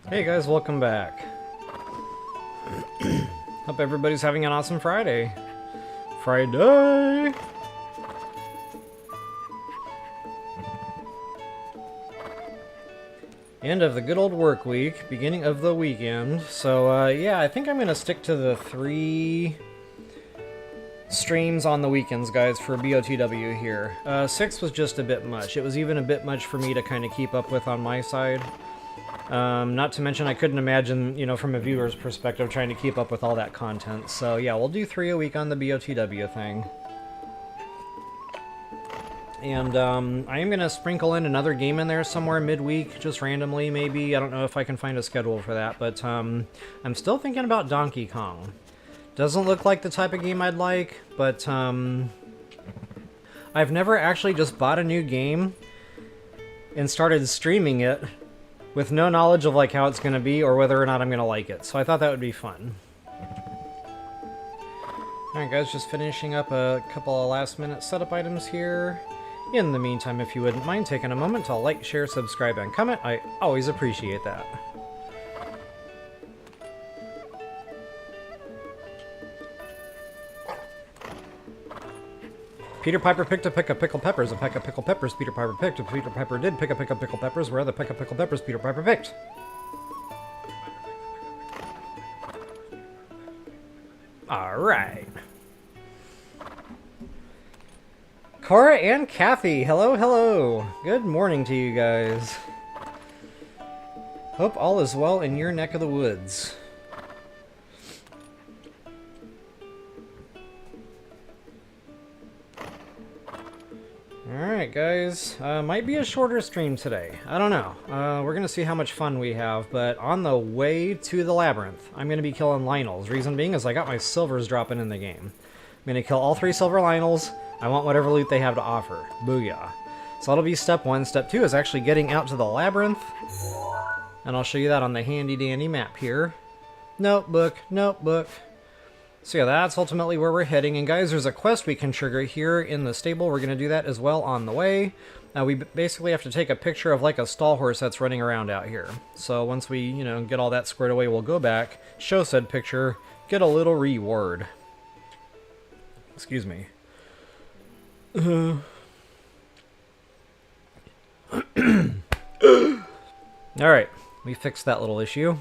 Hey guys, welcome back. Hope everybody's having an awesome Friday. Friday! End of the good old work week, beginning of the weekend. So, yeah, I think I'm going to stick to the 3 streams on the weekends, guys, for BOTW here. 6 was just a bit much. It was even a bit much for me to kind of keep up with on my side. Not to mention I couldn't imagine, you know, from a viewer's perspective, trying to keep up with all that content. So, yeah, we'll do 3 a week on the BOTW thing. And I am going to sprinkle in another game in there somewhere midweek, just randomly maybe. I don't know if I can find a schedule for that, but I'm still thinking about Donkey Kong. Doesn't look like the type of game I'd like, but I've never actually just bought a new game and started streaming it with no knowledge of like how it's going to be or whether or not I'm going to like it. So I thought that would be fun. Alright guys, just finishing up a couple of last minute setup items here. In the meantime, if you wouldn't mind taking a moment to like, share, subscribe, and comment, I always appreciate that. Peter Piper picked a peck of pickled peppers, a peck of pickled peppers Peter Piper picked, and Peter Piper did pick a peck of pickled peppers, where are the peck of pickled peppers Peter Piper picked? Alright. Cora and Kathy, hello, hello. Good morning to you guys. Hope all is well in your neck of the woods. Alright guys, might be a shorter stream today. I don't know. We're going to see how much fun we have, but on the way to the labyrinth, I'm going to be killing Lynels. Reason being is I got my silvers dropping in the game. I'm going to kill all 3 silver Lynels. I want whatever loot they have to offer. Booyah. So that'll be step 1. Step 2 is actually getting out to the labyrinth. And I'll show you that on the handy dandy map here. Notebook, notebook. So yeah, that's ultimately where we're heading. And guys, there's a quest we can trigger here in the stable. We're going to do that as well on the way. We basically have to take a picture of like a Stalhorse that's running around out here. So once we, you know, get all that squared away, we'll go back, show said picture, get a little reward. Excuse me. Alright, we fixed that little issue.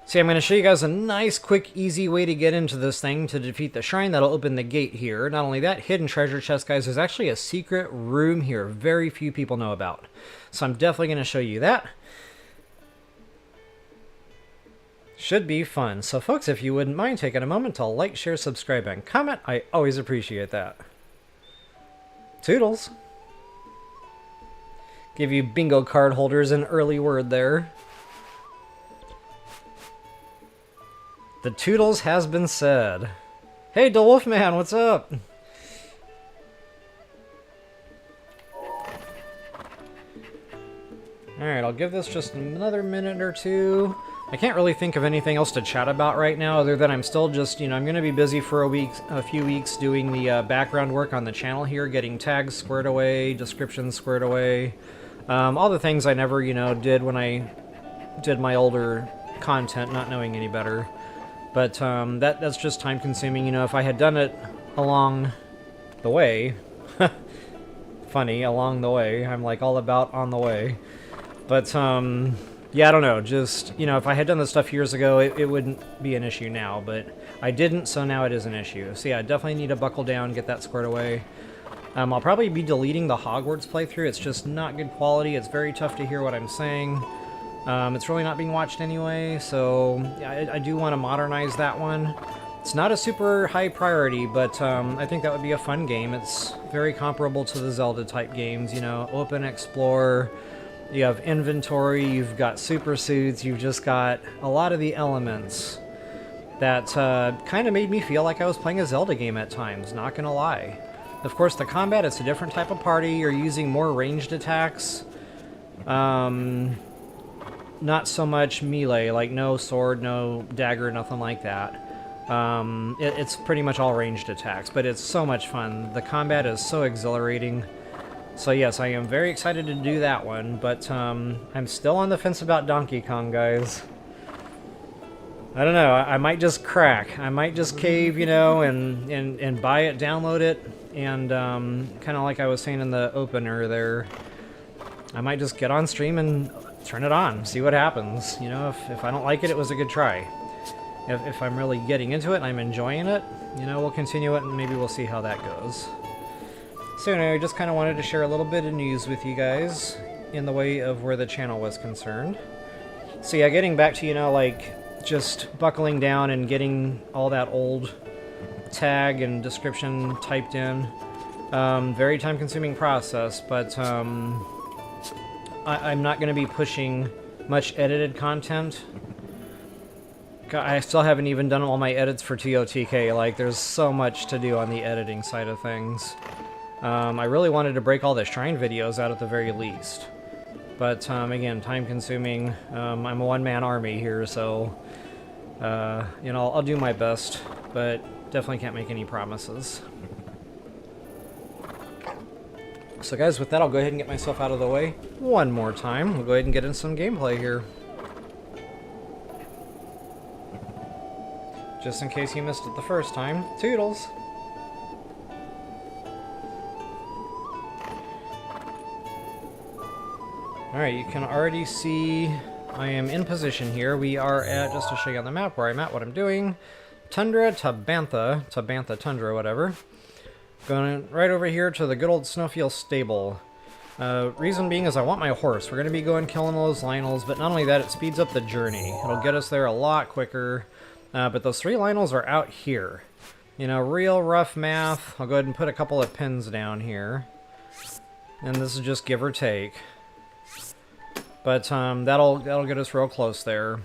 See, I'm going to show you guys a nice, quick, easy way to get into this thing to defeat the shrine. That'll open the gate here. Not only that, hidden treasure chest, guys. There's actually a secret room here very few people know about. So I'm definitely going to show you that. Should be fun. So folks, if you wouldn't mind taking a moment to like, share, subscribe, and comment, I always appreciate that. Toodles. Give you bingo card holders an early word there. The Toodles has been said. Hey, DeWolfman, what's up? Alright, I'll give this just another minute or two. I can't really think of anything else to chat about right now other than I'm still just, you know, I'm going to be busy for a few weeks doing the background work on the channel here, getting tags squared away, descriptions squared away. All the things I never, you know, did when I did my older content, not knowing any better. But that's just time consuming, you know, if I had done it along the way, funny, along the way, I'm like all about on the way. But, yeah, I don't know, just, you know, if I had done this stuff years ago, it wouldn't be an issue now, but I didn't, so now it is an issue. So yeah, I definitely need to buckle down, get that squared away. I'll probably be deleting the Hogwarts playthrough. It's just not good quality. It's very tough to hear what I'm saying. It's really not being watched anyway, so yeah, I do want to modernize that one. It's not a super high priority, but I think that would be a fun game. It's very comparable to the Zelda-type games, you know, open, explore. You have inventory, you've got super suits, you've just got a lot of the elements that kind of made me feel like I was playing a Zelda game at times, not gonna lie. Of course, the combat, it's a different type of party, you're using more ranged attacks. Not so much melee, like no sword, no dagger, nothing like that. It's pretty much all ranged attacks, but it's so much fun. The combat is so exhilarating. So yes, I am very excited to do that one, but I'm still on the fence about Donkey Kong, guys. I don't know, I might just crack. I might just cave, you know, and buy it, download it, and kind of like I was saying in the opener there, I might just get on stream and turn it on, see what happens. You know, if I don't like it, it was a good try. If I'm really getting into it and I'm enjoying it, you know, we'll continue it and maybe we'll see how that goes. So anyway, I just kind of wanted to share a little bit of news with you guys in the way of where the channel was concerned. So yeah, getting back to, you know, like, just buckling down and getting all that old tag and description typed in. Very time-consuming process, but I'm not going to be pushing much edited content. I still haven't even done all my edits for TOTK. Like, there's so much to do on the editing side of things. I really wanted to break all the shrine videos out at the very least. But, again, time-consuming. I'm a one-man army here, so, you know, I'll do my best, but definitely can't make any promises. So, guys, with that, I'll go ahead and get myself out of the way one more time. We'll go ahead and get in some gameplay here. Just in case you missed it the first time, toodles! Alright, you can already see I am in position here. We are at, just to show you on the map where I'm at, what I'm doing, Tundra to Bantha Tundra, whatever. Going right over here to the good old Snowfield stable. Reason being is I want my horse. We're going to be going killing those Lynels, but not only that, it speeds up the journey. It'll get us there a lot quicker. But those 3 Lynels are out here. You know, real rough math. I'll go ahead and put a couple of pins down here. And this is just give or take. But that'll get us real close there.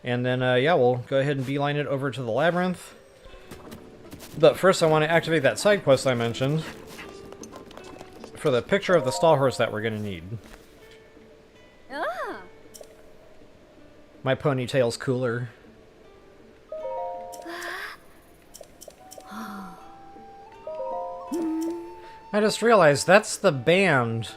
And then, yeah, we'll go ahead and beeline it over to the labyrinth. But first I want to activate that side quest I mentioned for the picture of the Stalhorse that we're going to need. Ah. My ponytail's cooler. I just realized that's the band.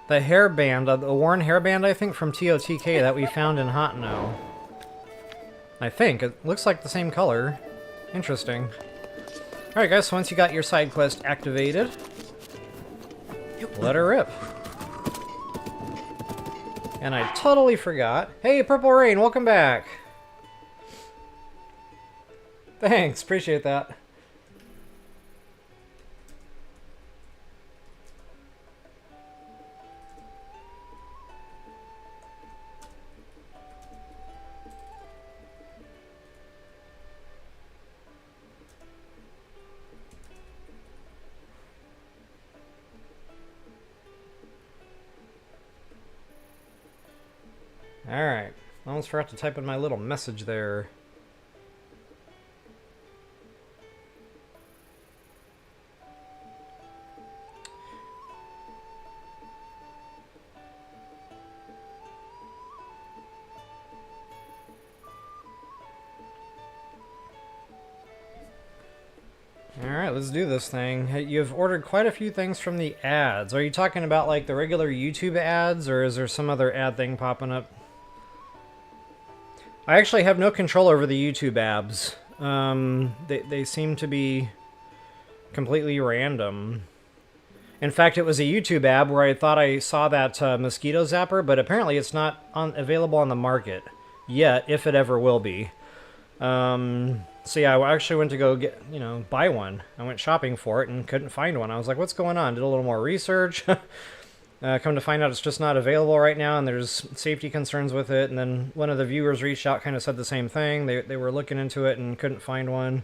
The hairband, the worn hairband, I think, from TOTK that we found in Hotno. I think. It looks like the same color. Interesting. Alright guys, so once you got your side quest activated, let her rip. And I totally forgot. Hey, Purple Rain, welcome back! Thanks, appreciate that. Alright, I almost forgot to type in my little message there. Alright, let's do this thing. Hey, you've ordered quite a few things from the ads. Are you talking about like the regular YouTube ads, or is there some other ad thing popping up? I actually have no control over the YouTube ads. They seem to be completely random. In fact, it was a YouTube ad where I thought I saw that mosquito zapper, but apparently it's not available on the market yet, if it ever will be. So yeah, I actually went to go get, buy one. I went shopping for it and couldn't find one. I was like, what's going on? Did a little more research. Come to find out it's just not available right now, and there's safety concerns with it. And then one of the viewers reached out, kind of said the same thing. They were looking into it and couldn't find one.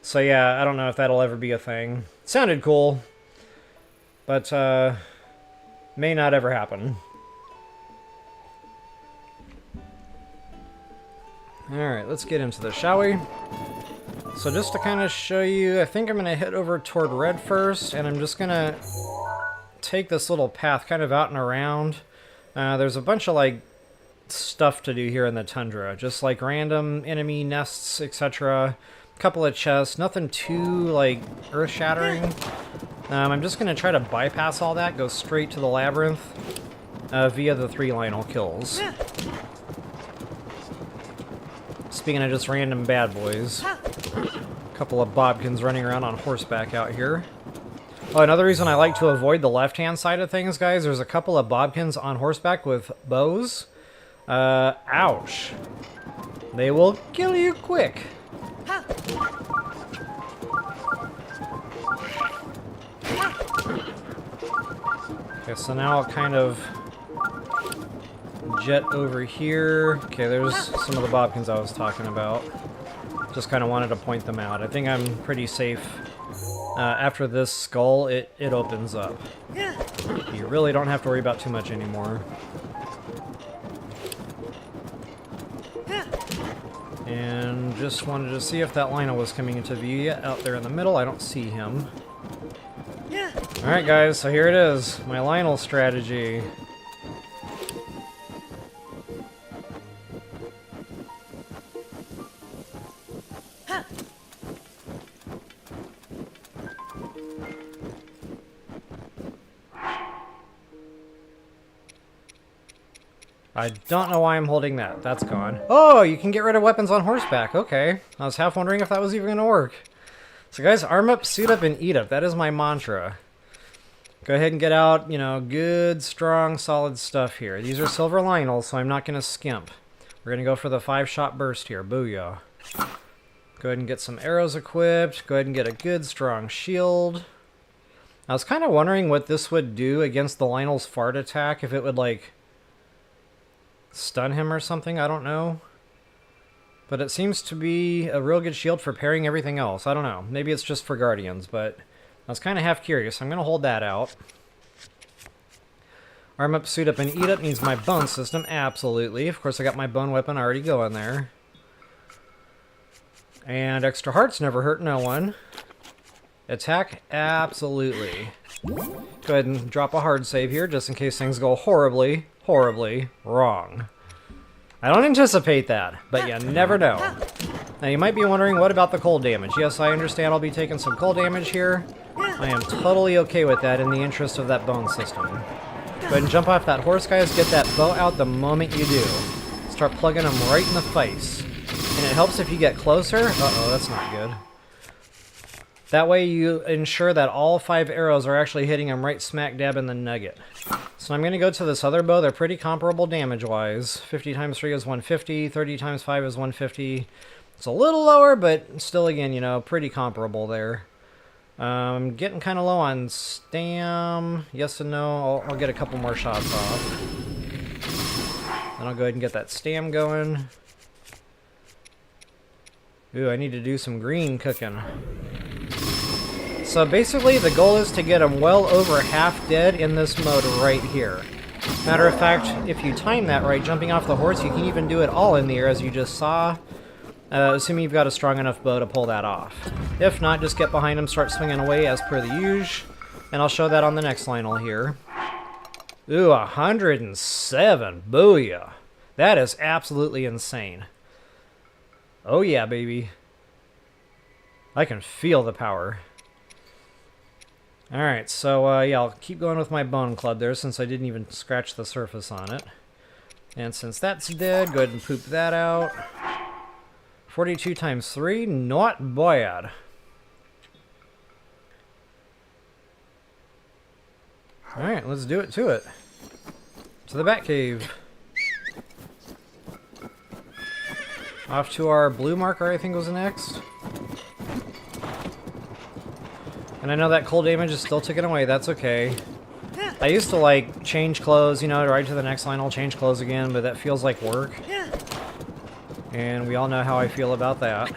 So yeah, I don't know if that'll ever be a thing. Sounded cool, but may not ever happen. Alright, let's get into this, shall we? So just to kind of show you, I think I'm going to head over toward red first, and I'm just going to take this little path kind of out and around. There's a bunch of, like, stuff to do here in the tundra. Just, like, random enemy nests, etc. A couple of chests. Nothing too, like, earth-shattering. I'm just going to try to bypass all that, go straight to the labyrinth via the 3 Lynel kills. Speaking of just random bad boys. A couple of Bobkins running around on horseback out here. Oh, another reason I like to avoid the left-hand side of things, guys, there's a couple of Bobkins on horseback with bows. Ouch. They will kill you quick. Okay, so now I'll kind of jet over here. Okay, there's some of the Bobkins I was talking about. Just kind of wanted to point them out. I think I'm pretty safe. After this skull, it opens up. You really don't have to worry about too much anymore. And just wanted to see if that Lynel was coming into view yet. Out there in the middle, I don't see him. Alright guys, so here it is. My Lynel strategy. I don't know why I'm holding that. That's gone. Oh, you can get rid of weapons on horseback. Okay. I was half wondering if that was even going to work. So guys, arm up, suit up, and eat up. That is my mantra. Go ahead and get out, you know, good, strong, solid stuff here. These are silver Lynels, so I'm not going to skimp. We're going to go for the 5-shot burst here. Booyah. Go ahead and get some arrows equipped. Go ahead and get a good, strong shield. I was kind of wondering what this would do against the Lynel's fart attack, if it would, like, stun him or something, I don't know. But it seems to be a real good shield for parrying everything else. I don't know. Maybe it's just for Guardians, but I was kind of half curious. I'm going to hold that out. Arm up, suit up, and eat up needs my bone system. Absolutely. Of course, I got my bone weapon already going there. And extra hearts never hurt no one. Attack? Absolutely. Go ahead and drop a hard save here, just in case things go horribly, horribly wrong. I don't anticipate that, but you never know. Now you might be wondering, what about the cold damage? Yes, I understand I'll be taking some cold damage here. I am totally okay with that in the interest of that bone system. Go ahead and jump off that horse, guys. Get that bow out the moment you do. Start plugging them right in the face. And it helps if you get closer. Uh-oh, that's not good. That way you ensure that all 5 arrows are actually hitting him right smack dab in the nugget. So I'm going to go to this other bow. They're pretty comparable damage-wise. 50 times 3 is 150. 30 times 5 is 150. It's a little lower, but still, again, you know, pretty comparable there. Getting kind of low on stam. Yes and no. I'll get a couple more shots off. Then I'll go ahead and get that stam going. Ooh, I need to do some green cooking. So basically, the goal is to get them well over half dead in this mode right here. Matter of fact, if you time that right, jumping off the horse, you can even do it all in the air, as you just saw. Assuming you've got a strong enough bow to pull that off. If not, just get behind him, start swinging away as per the usual. And I'll show that on the next Lynel here. Ooh, 107. Booyah. That is absolutely insane. Oh yeah, baby. I can feel the power. Alright, so yeah, I'll keep going with my bone club there since I didn't even scratch the surface on it. And since that's dead, go ahead and poop that out. 42 times 3, not bad. Alright, let's do it to it. To the Batcave. Off to our blue marker, I think was next. And I know that cold damage is still ticking away, that's okay. I used to, like, change clothes, you know, right to the next line, I'll change clothes again, but that feels like work. And we all know how I feel about that.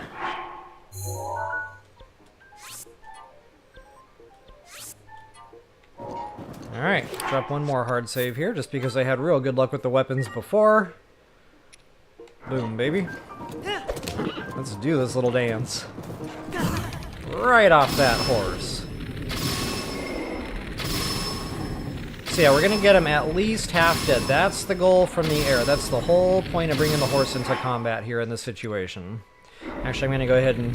Alright, drop one more hard save here, just because I had real good luck with the weapons before. Boom, baby. Let's do this little dance. Right off that horse. So yeah, we're going to get him at least half dead. That's the goal from the air. That's the whole point of bringing the horse into combat here in this situation. Actually, I'm going to go ahead and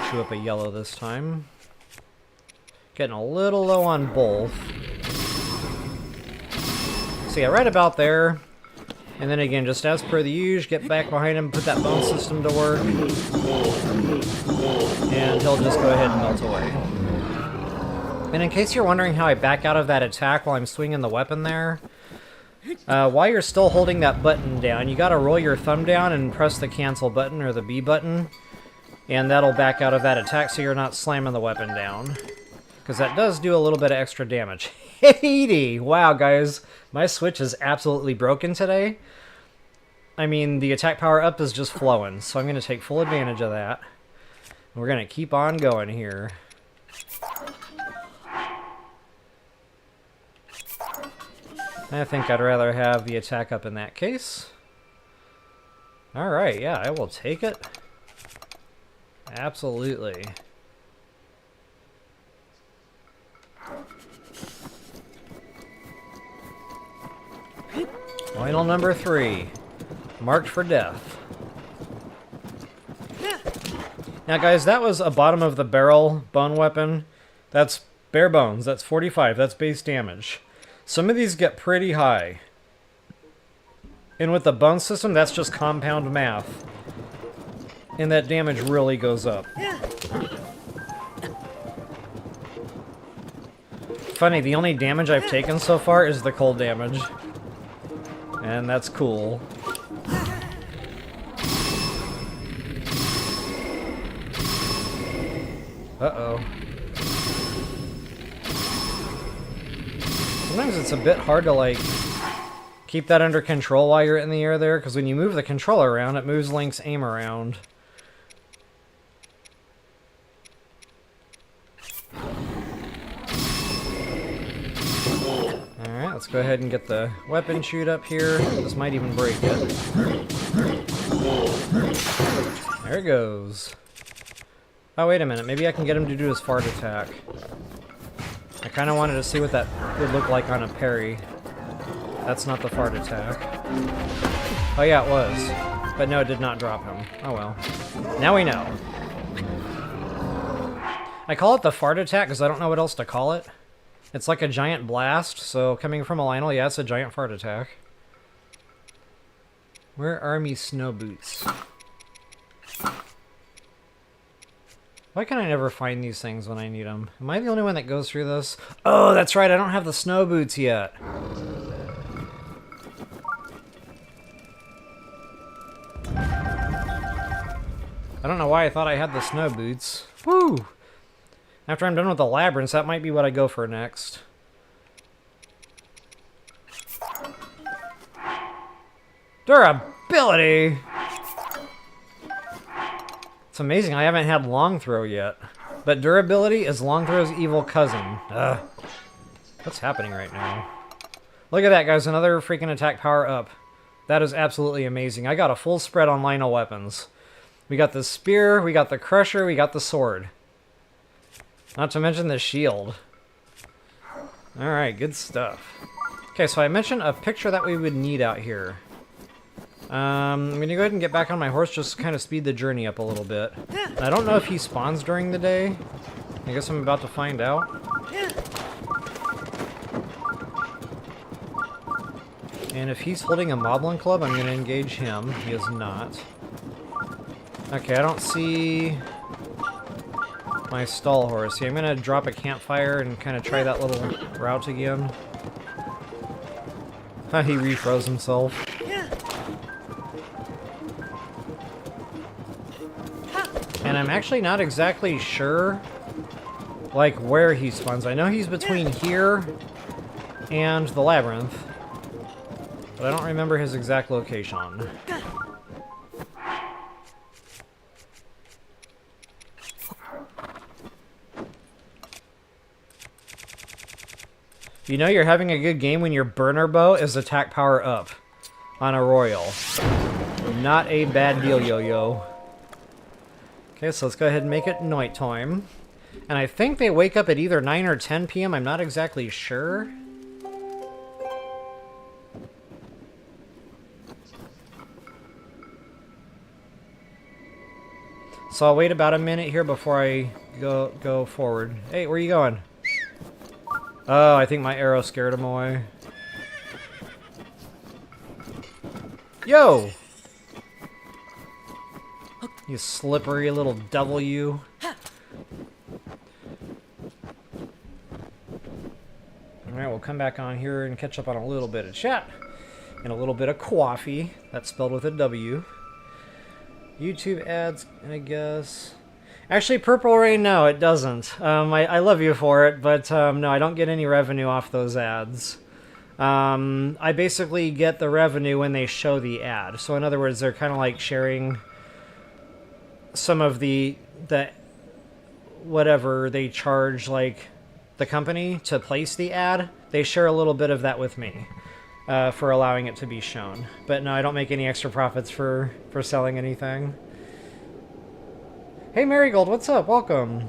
chew up a yellow this time. Getting a little low on both. So yeah, right about there. And then again, just as per the usual, get back behind him, put that bone system to work. And he'll just go ahead and melt away. And in case you're wondering how I back out of that attack while I'm swinging the weapon there, while you're still holding that button down, you gotta roll your thumb down and press the cancel button, or the B button. And that'll back out of that attack so you're not slamming the weapon down. Because that does do a little bit of extra damage. 80! Wow, guys. My Switch is absolutely broken today. I mean, the attack power up is just flowing, so I'm going to take full advantage of that. We're going to keep on going here. I think I'd rather have the attack up in that case. Alright, yeah, I will take it. Absolutely. Final number 3. Marked for death. Now guys, that was a bottom of the barrel bone weapon. That's bare bones. That's 45. That's base damage. Some of these get pretty high. And with the bone system, that's just compound math. And that damage really goes up. Funny, the only damage I've taken so far is the cold damage. And that's cool. Uh-oh. Sometimes it's a bit hard to, like, keep that under control while you're in the air there, because when you move the controller around, it moves Link's aim around. Alright, let's go ahead and get the weapon chute up here. This might even break it. There it goes. Oh, wait a minute. Maybe I can get him to do his fart attack. I kind of wanted to see what that would look like on a parry. That's not the fart attack. Oh yeah, it was. But no, it did not drop him. Oh well. Now we know. I call it the fart attack because I don't know what else to call it. It's like a giant blast, so coming from a Lynel, yeah, it's a giant fart attack. Where are me snow boots? Why can I never find these things when I need them? Am I the only one that goes through this? Oh, that's right, I don't have the snow boots yet. I don't know why I thought I had the snow boots. Woo! After I'm done with the labyrinths, that might be what I go for next. Durability! It's amazing I haven't had long throw yet. But durability is long throw's evil cousin. Ugh. What's happening right now? Look at that, guys. Another freaking attack power up. That is absolutely amazing. I got a full spread on Lynel weapons. We got the spear, we got the crusher, we got the sword. Not to mention the shield. Alright, good stuff. Okay, so I mentioned a picture that we would need out here. I'm going to go ahead and get back on my horse just to kind of speed the journey up a little bit. I don't know if he spawns during the day. I guess I'm about to find out. And if he's holding a Moblin Club, I'm going to engage him. He is not. Okay, I don't see my Stalhorse. Yeah, I'm going to drop a campfire and kind of try that little route again. He refroze himself. And I'm actually not exactly sure, like, where he spawns. I know he's between here and the labyrinth, but I don't remember his exact location. You know you're having a good game when your burner bow is attack power up on a royal. Not a bad deal, yo-yo. Okay, so let's go ahead and make it night time. And I think they wake up at either 9 or 10 p.m. I'm not exactly sure. So I'll wait about a minute here before I go forward. Hey, where are you going? Oh, I think my arrow scared him away. Yo! You slippery little devil, you. Alright, we'll come back on here and catch up on a little bit of chat. And a little bit of coffee. That's spelled with a W. YouTube ads, I guess. Actually, Purple Rain, no, it doesn't. I love you for it, but no, I don't get any revenue off those ads. I basically get the revenue when they show the ad. So in other words, they're kind of like sharing some of the whatever they charge, like the company to place the ad. They share a little bit of that with me for allowing it to be shown. But no, I don't make any extra profits for selling anything. Hey Marigold, what's up? Welcome.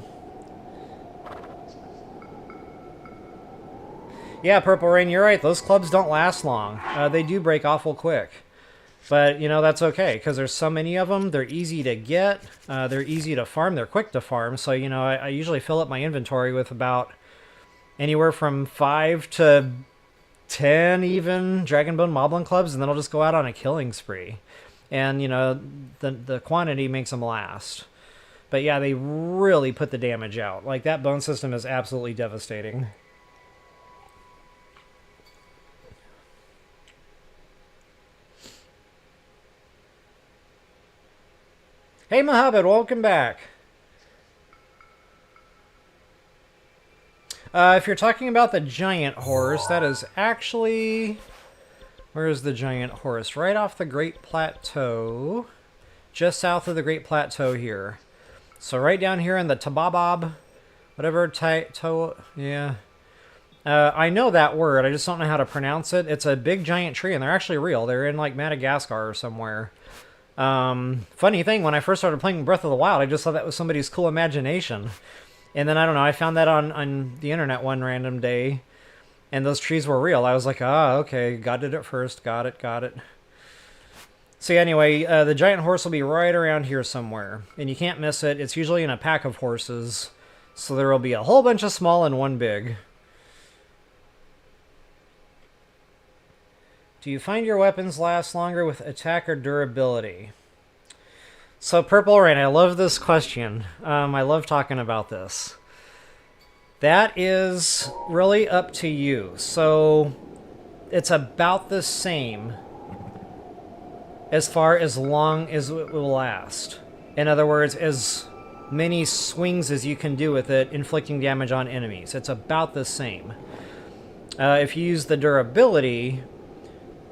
Yeah, Purple Rain, you're right. Those clubs don't last long. They do break awful quick. But, you know, that's okay, because there's so many of them. They're easy to get. They're easy to farm. They're quick to farm. So, you know, I usually fill up my inventory with about anywhere from 5 to 10 even Dragonbone Moblin clubs, and then I'll just go out on a killing spree. And, you know, the quantity makes them last. But, yeah, they really put the damage out. Like, that bone system is absolutely devastating. Hey Mohammed, welcome back. If you're talking about the giant horse, that is actually... Where is the giant horse? Right off the Great Plateau. Just south of the Great Plateau here. So right down here in the Tababob, whatever, yeah. I know that word, I just don't know how to pronounce it. It's a big giant tree, and they're actually real. They're in like Madagascar or somewhere. Funny thing, when I first started playing Breath of the Wild, I just thought that was somebody's cool imagination. And then, I don't know, I found that on the internet one random day, and those trees were real. I was like, ah, okay, God did it first, got it. So anyway, the giant horse will be right around here somewhere, and you can't miss it. It's usually in a pack of horses, so there will be a whole bunch of small and one big. Do you find your weapons last longer with attack or durability? So, Purple Rain, I love this question. I love talking about this. That is really up to you. So, it's about the same as far as long as it will last. In other words, as many swings as you can do with it, inflicting damage on enemies. It's about the same. If you use the durability...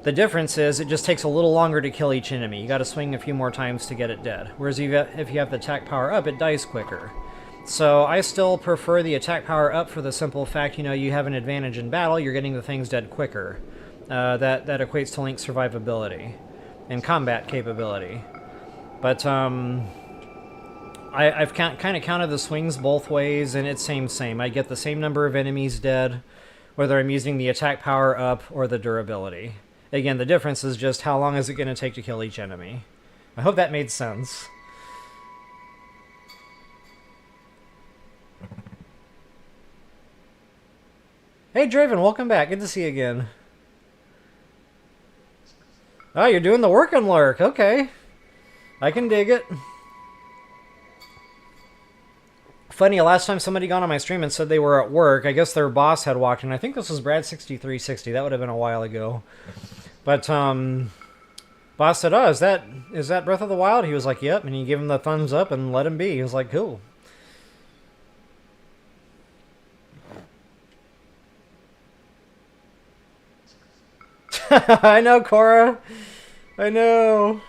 The difference is it just takes a little longer to kill each enemy. You got to swing a few more times to get it dead. Whereas if you have the attack power up, it dies quicker. So I still prefer the attack power up for the simple fact, you know, you have an advantage in battle. You're getting the things dead quicker. That equates to Link's survivability and combat capability. But I've kind of counted the swings both ways, and it's same. I get the same number of enemies dead, whether I'm using the attack power up or the durability. Again, the difference is just how long is it going to take to kill each enemy. I hope that made sense. Hey Draven, welcome back. Good to see you again. Oh, you're doing the work and lurk. Okay. I can dig it. Funny, last time somebody got on my stream and said they were at work, I guess their boss had walked in. I think this was Brad6360. That would have been a while ago. But, boss said, oh, is that Breath of the Wild? He was like, yep. And he gave him the thumbs up and let him be. He was like, cool. I know, Cora. I know.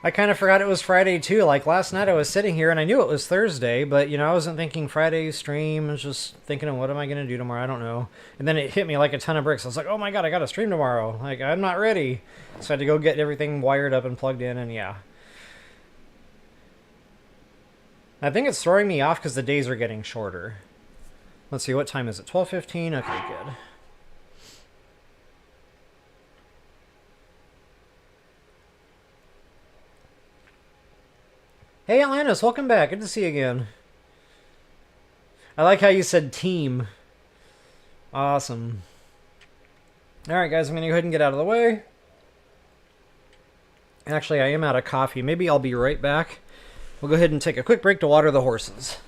I kind of forgot it was Friday, too. Like, last night I was sitting here, and I knew it was Thursday, but, you know, I wasn't thinking Friday stream. I was just thinking of what am I going to do tomorrow? I don't know. And then it hit me like a ton of bricks. I was like, oh my god, I got to stream tomorrow. Like, I'm not ready. So I had to go get everything wired up and plugged in, and yeah. I think it's throwing me off because the days are getting shorter. Let's see, what time is it? 12:15? Okay, good. Hey Atlantis, welcome back. Good to see you again. I like how you said team. Awesome. Alright guys, I'm going to go ahead and get out of the way. Actually, I am out of coffee. Maybe I'll be right back. We'll go ahead and take a quick break to water the horses.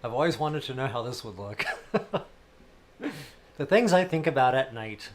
I've always wanted to know how this would look. The things I think about at night.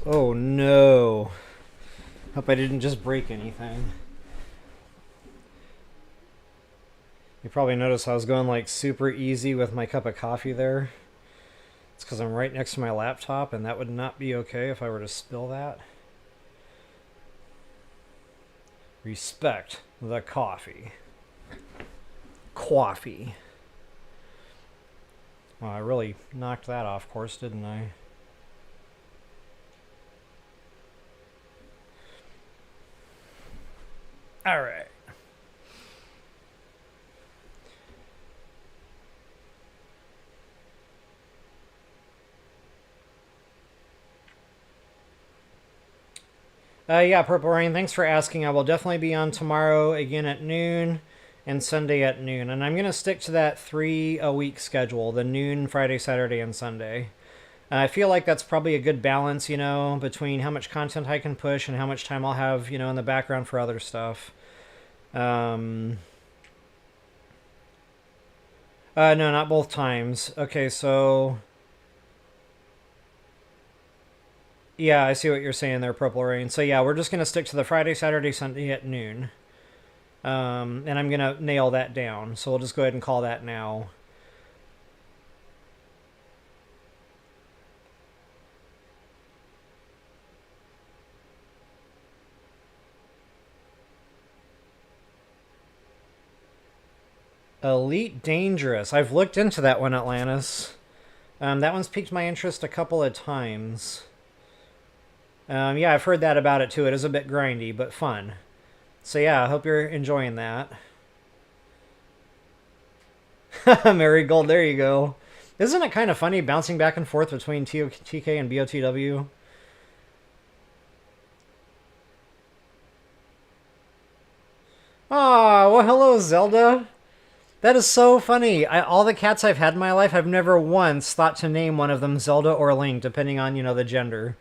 Oh no. Hope I didn't just break anything. You probably noticed I was going like super easy with my cup of coffee there. It's because I'm right next to my laptop and that would not be okay if I were to spill that. Respect the coffee. Coffee. Well, I really knocked that off course, didn't I? All right. Yeah, Purple Rain, thanks for asking. I will definitely be on tomorrow again at noon and Sunday at noon. And I'm going to stick to that 3-a-week schedule, the noon, Friday, Saturday, and Sunday. I feel like that's probably a good balance, you know, between how much content I can push and how much time I'll have, you know, in the background for other stuff. No, not both times. Okay, so... Yeah, I see what you're saying there, Purple Rain. So yeah, we're just going to stick to the Friday, Saturday, Sunday at noon. And I'm going to nail that down. So we'll just go ahead and call that now. Elite Dangerous. I've looked into that one, Atlantis. That one's piqued my interest a couple of times. Yeah, I've heard that about it too. It is a bit grindy, but fun. So yeah, I hope you're enjoying that. Marigold, there you go. Isn't it kind of funny bouncing back and forth between TK and BotW? Aw, well hello Zelda. That is so funny. All the cats I've had in my life, I've never once thought to name one of them Zelda or Link, depending on, you know, the gender.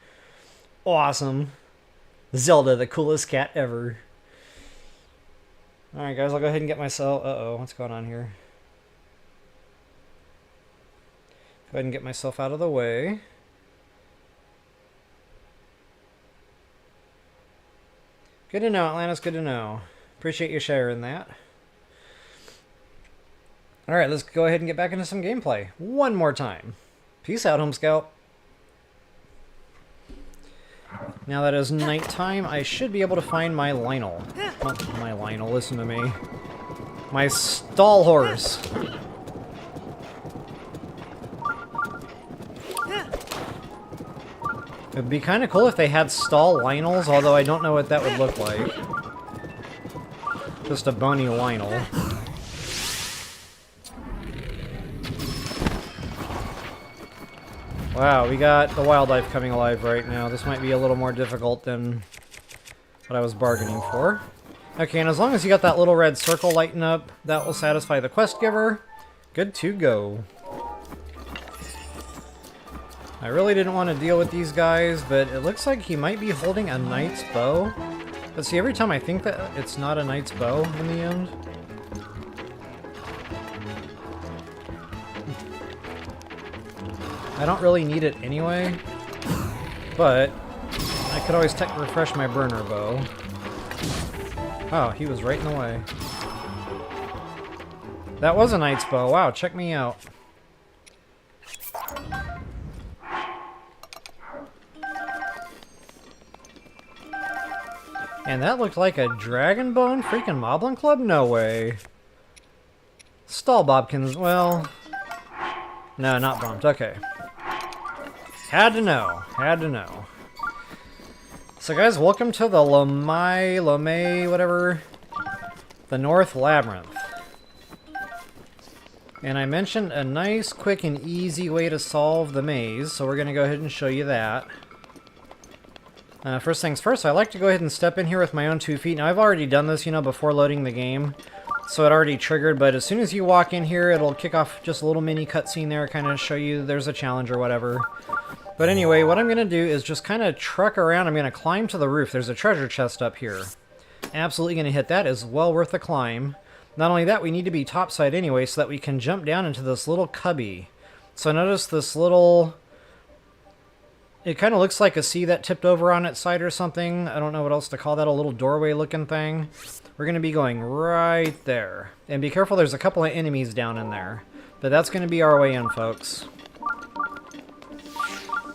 Awesome. Zelda, the coolest cat ever. Alright guys, I'll go ahead and get myself... Uh-oh, what's going on here? Go ahead and get myself out of the way. Good to know, Atlantis, good to know. Appreciate you sharing that. Alright, let's go ahead and get back into some gameplay. One more time. Peace out, Home Scout. Now that is nighttime, I should be able to find my Lynel. Not my Lynel, listen to me. My Stalhorse. It'd be kind of cool if they had stall Lynels, although I don't know what that would look like. Just a bony Lynel. Wow, we got the wildlife coming alive right now. This might be a little more difficult than what I was bargaining for. Okay, and as long as you got that little red circle lighting up, that will satisfy the quest giver. Good to go. I really didn't want to deal with these guys, but it looks like he might be holding a knight's bow. But see, every time I think that it's not a knight's bow in the end. I don't really need it anyway, but I could always refresh my burner bow. Oh, he was right in the way. That was a knight's bow. Wow, check me out. And that looked like a dragon bone freaking Moblin Club? No way. Stall Bobkins, well... No, not bumped. Okay. Had to know. Had to know. So guys, welcome to the Lomei, whatever. The North Labyrinth. And I mentioned a nice, quick, and easy way to solve the maze, so we're going to go ahead and show you that. First things first, I like to go ahead and step in here with my own 2 feet. Now, I've already done this, you know, before loading the game, so it already triggered, but as soon as you walk in here, it'll kick off just a little mini cutscene there, kind of show you there's a challenge or whatever. But anyway, what I'm going to do is just kind of truck around. I'm going to climb to the roof. There's a treasure chest up here. Absolutely going to hit that. Is well worth the climb. Not only that, we need to be topside anyway so that we can jump down into this little cubby. So notice this little... It kind of looks like a sea that tipped over on its side or something. I don't know what else to call that, a little doorway looking thing. We're going to be going right there. And be careful, there's a couple of enemies down in there. But that's going to be our way in, folks.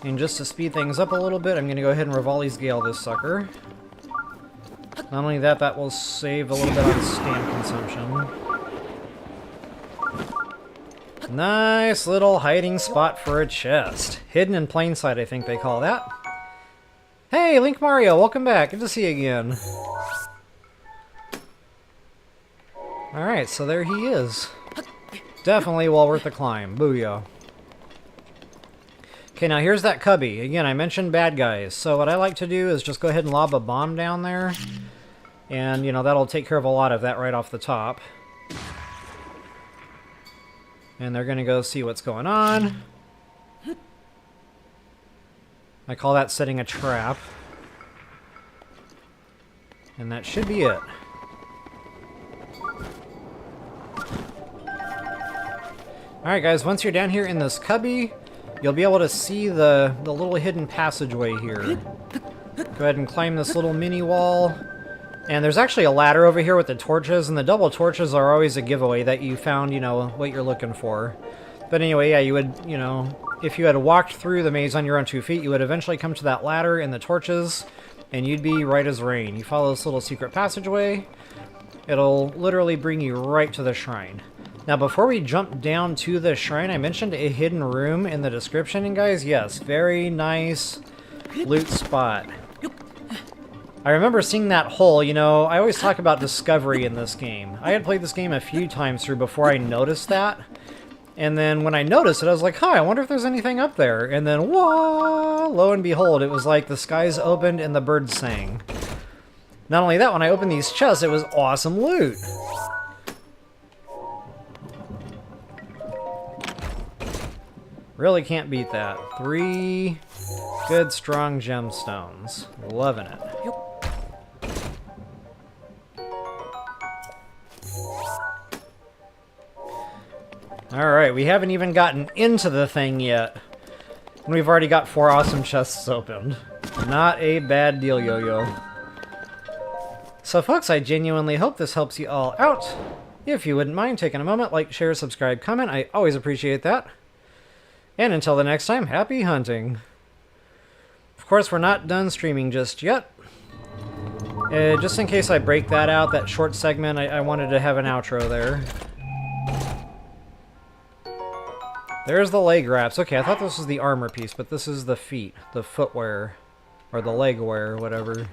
And just to speed things up a little bit, I'm going to go ahead and Rivali's Gale this sucker. Not only that, that will save a little bit on stamp consumption. Nice little hiding spot for a chest. Hidden in plain sight, I think they call that. Hey, Link Mario, welcome back. Good to see you again. Alright, so there he is. Definitely well worth the climb. Booyah. Okay, now here's that cubby. Again, I mentioned bad guys. So what I like to do is just go ahead and lob a bomb down there. And, you know, that'll take care of a lot of that right off the top. And they're going to go see what's going on. I call that setting a trap. And that should be it. Alright guys, once you're down here in this cubby, you'll be able to see the little hidden passageway here. Go ahead and climb this little mini wall. And there's actually a ladder over here with the torches, and the double torches are always a giveaway that you found, you know, what you're looking for. But anyway, yeah, you would, you know, if you had walked through the maze on your own 2 feet, you would eventually come to that ladder and the torches, and you'd be right as rain. You follow this little secret passageway, it'll literally bring you right to the shrine. Now, before we jump down to the shrine, I mentioned a hidden room in the description, and guys, yes, very nice loot spot. I remember seeing that hole. You know, I always talk about discovery in this game. I had played this game a few times through before I noticed that. And then when I noticed it, I was like, huh, I wonder if there's anything up there. And then, whoa, lo and behold, it was like the skies opened and the birds sang. Not only that, when I opened these chests, it was awesome loot. Really can't beat that. 3 good, strong gemstones. Loving it. Alright, we haven't even gotten into the thing yet. And we've already got 4 awesome chests opened. Not a bad deal, Yo-Yo. So folks, I genuinely hope this helps you all out. If you wouldn't mind taking a moment, like, share, subscribe, comment, I always appreciate that. And until the next time, happy hunting. Of course, we're not done streaming just yet. Just in case I break that out, that short segment, I wanted to have an outro there. There's the leg wraps. Okay, I thought this was the armor piece, but this is the feet, the footwear, or the leg wear, whatever.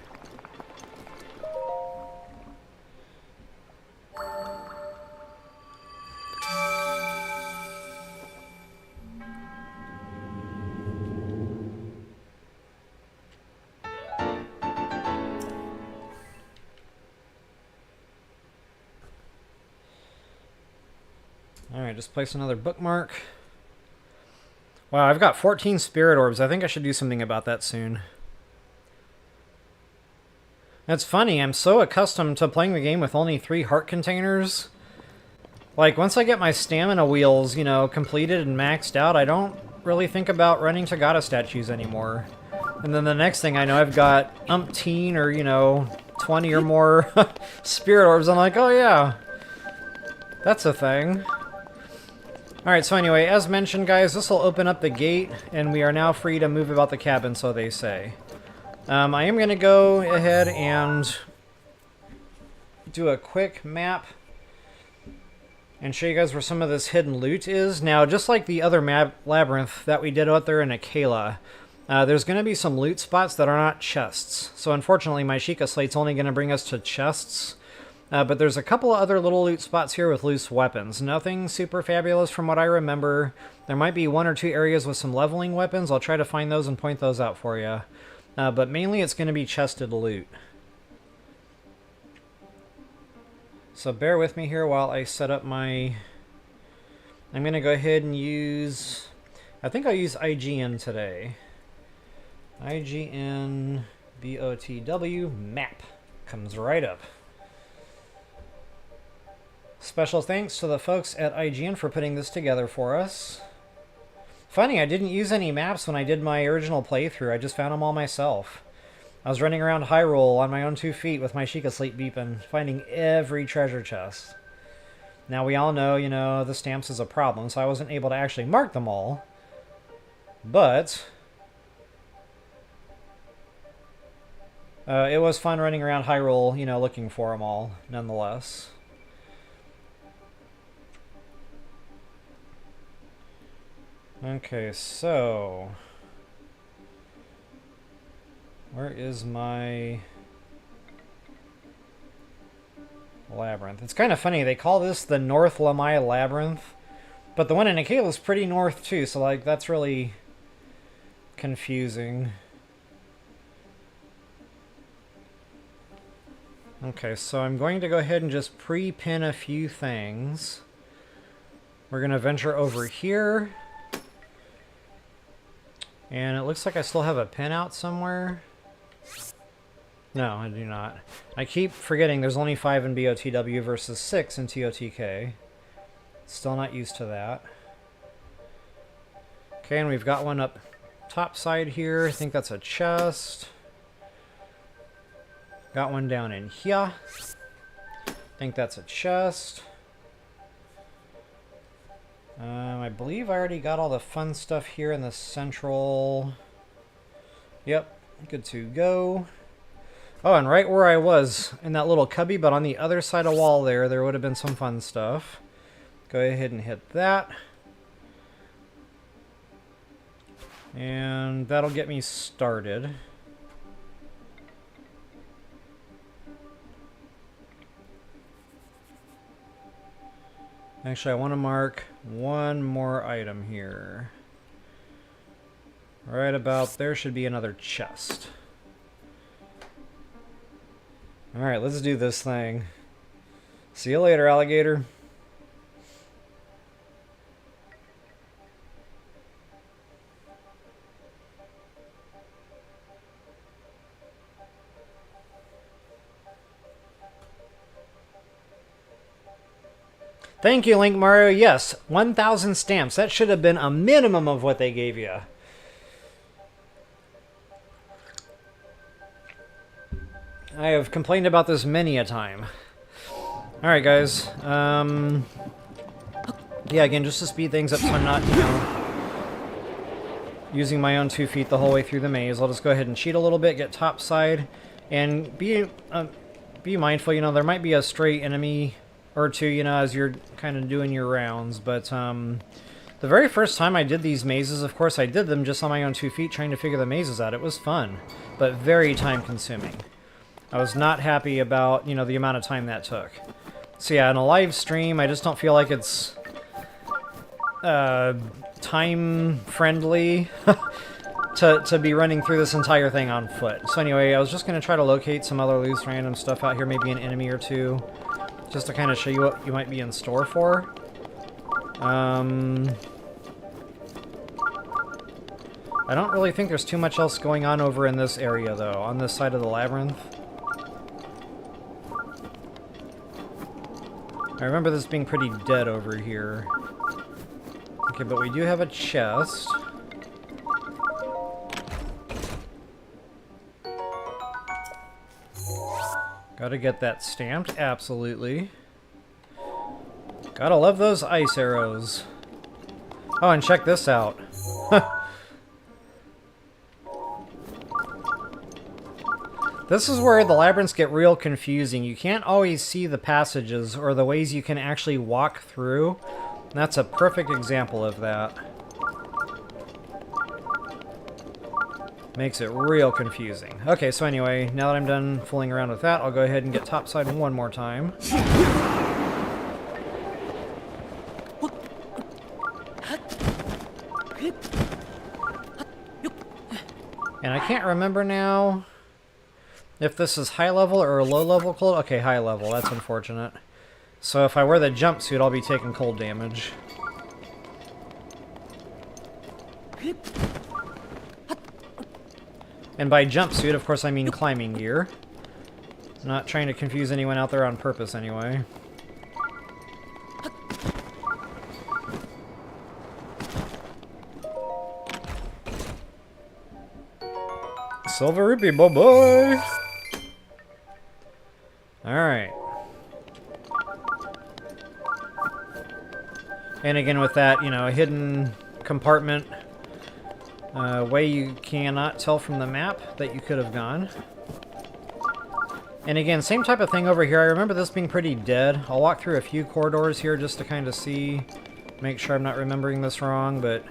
Alright, just place another bookmark. Wow, I've got 14 spirit orbs. I think I should do something about that soon. That's funny, I'm so accustomed to playing the game with only 3 heart containers. Like, once I get my stamina wheels, you know, completed and maxed out, I don't really think about running Tagada statues anymore. And then the next thing I know, I've got umpteen or, you know, 20 or more spirit orbs. I'm like, oh yeah, that's a thing. Alright, so anyway, as mentioned, guys, this will open up the gate, and we are now free to move about the cabin, so they say. I am going to go ahead and do a quick map and show you guys where some of this hidden loot is. Now, just like the other labyrinth that we did out there in Akela, there's going to be some loot spots that are not chests. So unfortunately, my Sheikah Slate's only going to bring us to chests. But there's a couple of other little loot spots here with loose weapons. Nothing super fabulous from what I remember. There might be 1 or 2 areas with some leveling weapons. I'll try to find those and point those out for you. But mainly it's going to be chested loot. So bear with me here while I set up my... I'm going to go ahead and use... I think I'll use IGN today. IGN BotW map. Comes right up. Special thanks to the folks at IGN for putting this together for us. Funny, I didn't use any maps when I did my original playthrough. I just found them all myself. I was running around Hyrule on my own 2 feet with my Sheikah Slate beeping, finding every treasure chest. Now we all know, you know, the stamps is a problem, so I wasn't able to actually mark them all. But it was fun running around Hyrule, you know, looking for them all, nonetheless. Okay, so where is my labyrinth? It's kind of funny, they call this the North Lomei Labyrinth, but the one in Akela is pretty north too, so like that's really confusing. Okay, so I'm going to go ahead and just pre-pin a few things. We're going to venture over here. And it looks like I still have a pin out somewhere. No, I do not. I keep forgetting there's only 5 in BOTW versus 6 in TOTK. Still not used to that. Okay, and we've got one up top side here. I think that's a chest. Got one down in here. I think that's a chest. I believe I already got all the fun stuff here in the central. Yep, good to go. Oh, and right where I was, in that little cubby, but on the other side of wall there would have been some fun stuff. Go ahead and hit that. And that'll get me started. Actually, I want to mark one more item here. Right about there should be another chest. Alright, let's do this thing. See you later, alligator. Thank you, Link Mario. Yes, 1,000 stamps. That should have been a minimum of what they gave you. I have complained about this many a time. Alright, guys. Yeah, again, just to speed things up so I'm not, you know, using my own 2 feet the whole way through the maze. I'll just go ahead and cheat a little bit, get top side, and be mindful, you know, there might be a stray enemy or two, you know, as you're kind of doing your rounds, but the very first time I did these mazes, of course, I did them just on my own 2 feet trying to figure the mazes out. It was fun, but very time-consuming. I was not happy about, you know, the amount of time that took. So yeah, in a live stream, I just don't feel like it's time-friendly to be running through this entire thing on foot. So anyway, I was just going to try to locate some other loose random stuff out here, maybe an enemy or two, just to kind of show you what you might be in store for. I don't really think there's too much else going on over in this area, though, on this side of the labyrinth. I remember this being pretty dead over here. Okay, but we do have a chest. Gotta get that stamped, absolutely. Gotta love those ice arrows. Oh, and check this out. This is where the labyrinths get real confusing. You can't always see the passages or the ways you can actually walk through. And that's a perfect example of that. Makes it real confusing. Okay, so anyway, now that I'm done fooling around with that, I'll go ahead and get topside one more time. And I can't remember now if this is high level or low level cold. Okay, high level. That's unfortunate. So if I wear the jumpsuit, I'll be taking cold damage. And by jumpsuit, of course, I mean climbing gear. Not trying to confuse anyone out there on purpose, anyway. Silver rupee, boy! Alright. And again, with that, you know, a hidden compartment, way you cannot tell from the map that you could have gone. And again, same type of thing over here. I remember this being pretty dead. I'll walk through a few corridors here just to kind of see, make sure I'm not remembering this wrong, but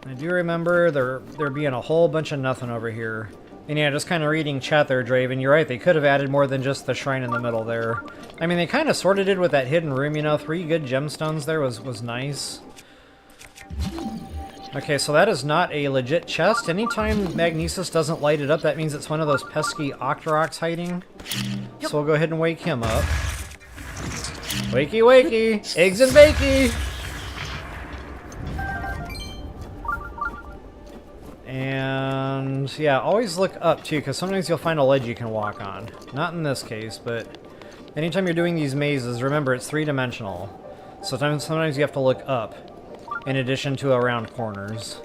I do remember there being a whole bunch of nothing over here. And yeah, just kind of reading chat there, Draven, you're right, they could have added more than just the shrine in the middle there. I mean, they kind of sorted it with that hidden room, you know, 3 good gemstones there was nice. Okay, so that is not a legit chest. Anytime Magnesis doesn't light it up, that means it's one of those pesky Octoroks hiding. So we'll go ahead and wake him up. Wakey, wakey! Eggs and bakey! And yeah, always look up too, because sometimes you'll find a ledge you can walk on. Not in this case, but anytime you're doing these mazes, remember it's 3-dimensional. So sometimes you have to look up, in addition to around corners.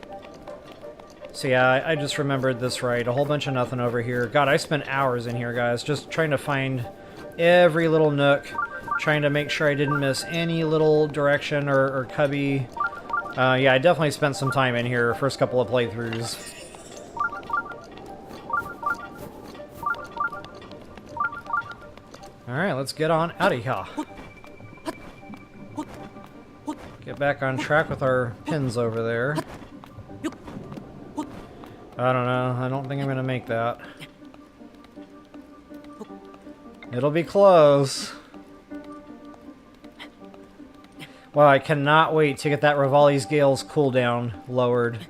So yeah, I just remembered this right. A whole bunch of nothing over here. God, I spent hours in here, guys, just trying to find every little nook, trying to make sure I didn't miss any little direction or cubby. Yeah, I definitely spent some time in here first couple of playthroughs. Alright, let's get on out of here. Get back on track with our pins over there. I don't know. I don't think I'm going to make that. It'll be close. Wow, I cannot wait to get that Rivali's Gale's cooldown lowered.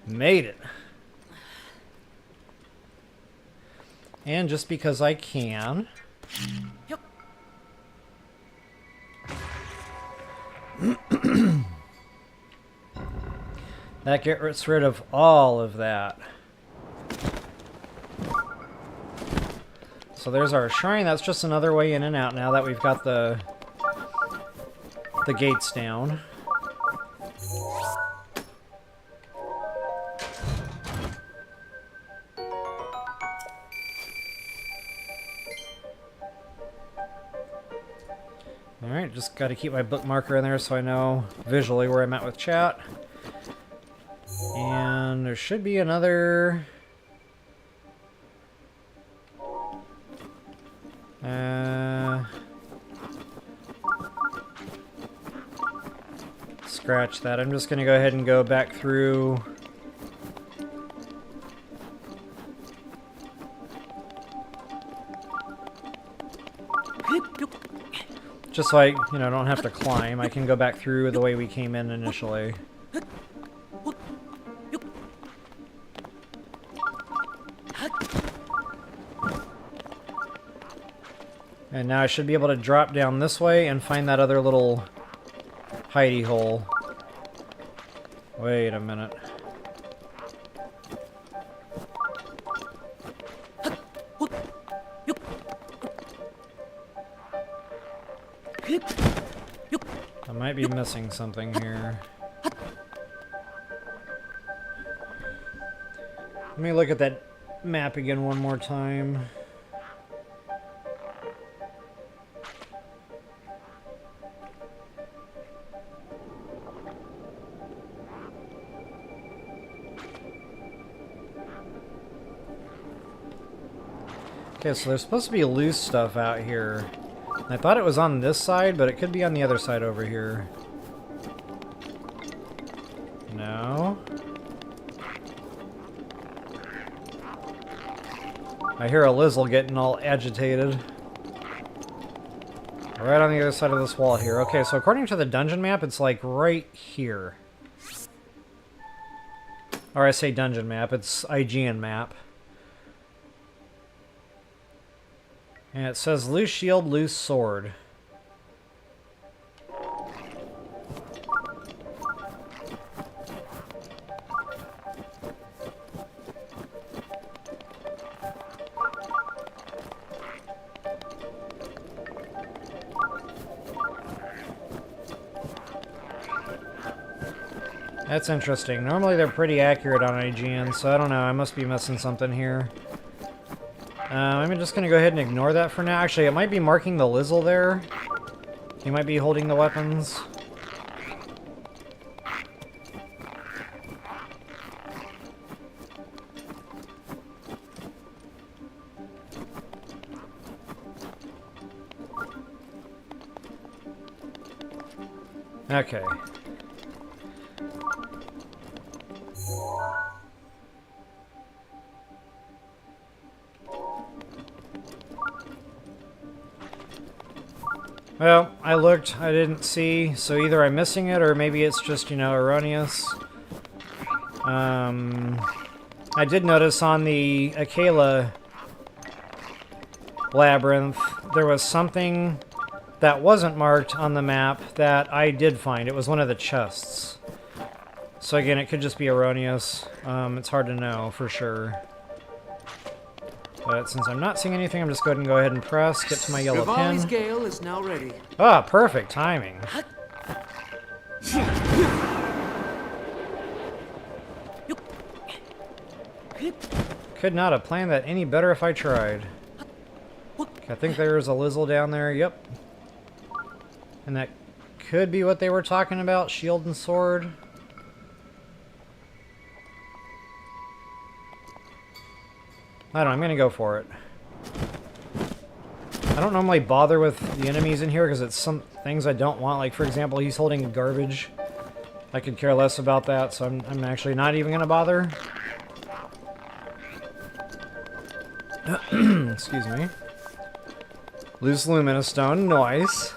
Made it. And just because I can. That gets rid of all of that. So there's our shrine. That's just another way in and out now that we've got the gates down. Alright, just got to keep my bookmarker in there so I know visually where I'm at with chat. And there should be another... Scratch that. I'm just going to go ahead and go back through... Just so I, don't have to climb. I can go back through the way we came in initially. And now I should be able to drop down this way and find that other little hidey hole. Wait a minute. I might be missing something here. Let me look at that map again one more time. Okay, so there's supposed to be loose stuff out here. I thought it was on this side, but it could be on the other side over here. No. I hear a Lizzle getting all agitated. Right on the other side of this wall here. Okay, so according to the dungeon map, it's like right here. Or I say dungeon map, it's IGN map. And it says loose shield, loose sword. That's interesting. Normally they're pretty accurate on IGN, so I don't know. I must be missing something here. I'm just going to go ahead and ignore that for now. Actually, it might be marking the Lizzle there. He might be holding the weapons. Okay. Well, I looked, I didn't see, so either I'm missing it or maybe it's just, erroneous. I did notice on the Akela Labyrinth, there was something that wasn't marked on the map that I did find. It was one of the chests. So again, it could just be erroneous. It's hard to know for sure. But since I'm not seeing anything, I'm just going to go ahead and press, get to my yellow pin. Gale is now ready. Ah, perfect timing. Could not have planned that any better if I tried. I think there's a Lizzle down there, yep. And that could be what they were talking about, shield and sword. I don't know, I'm gonna go for it. I don't normally bother with the enemies in here because it's some things I don't want. Like, for example, he's holding garbage. I could care less about that, so I'm actually not even going to bother. Excuse me. Loose Lumina Stone, nice.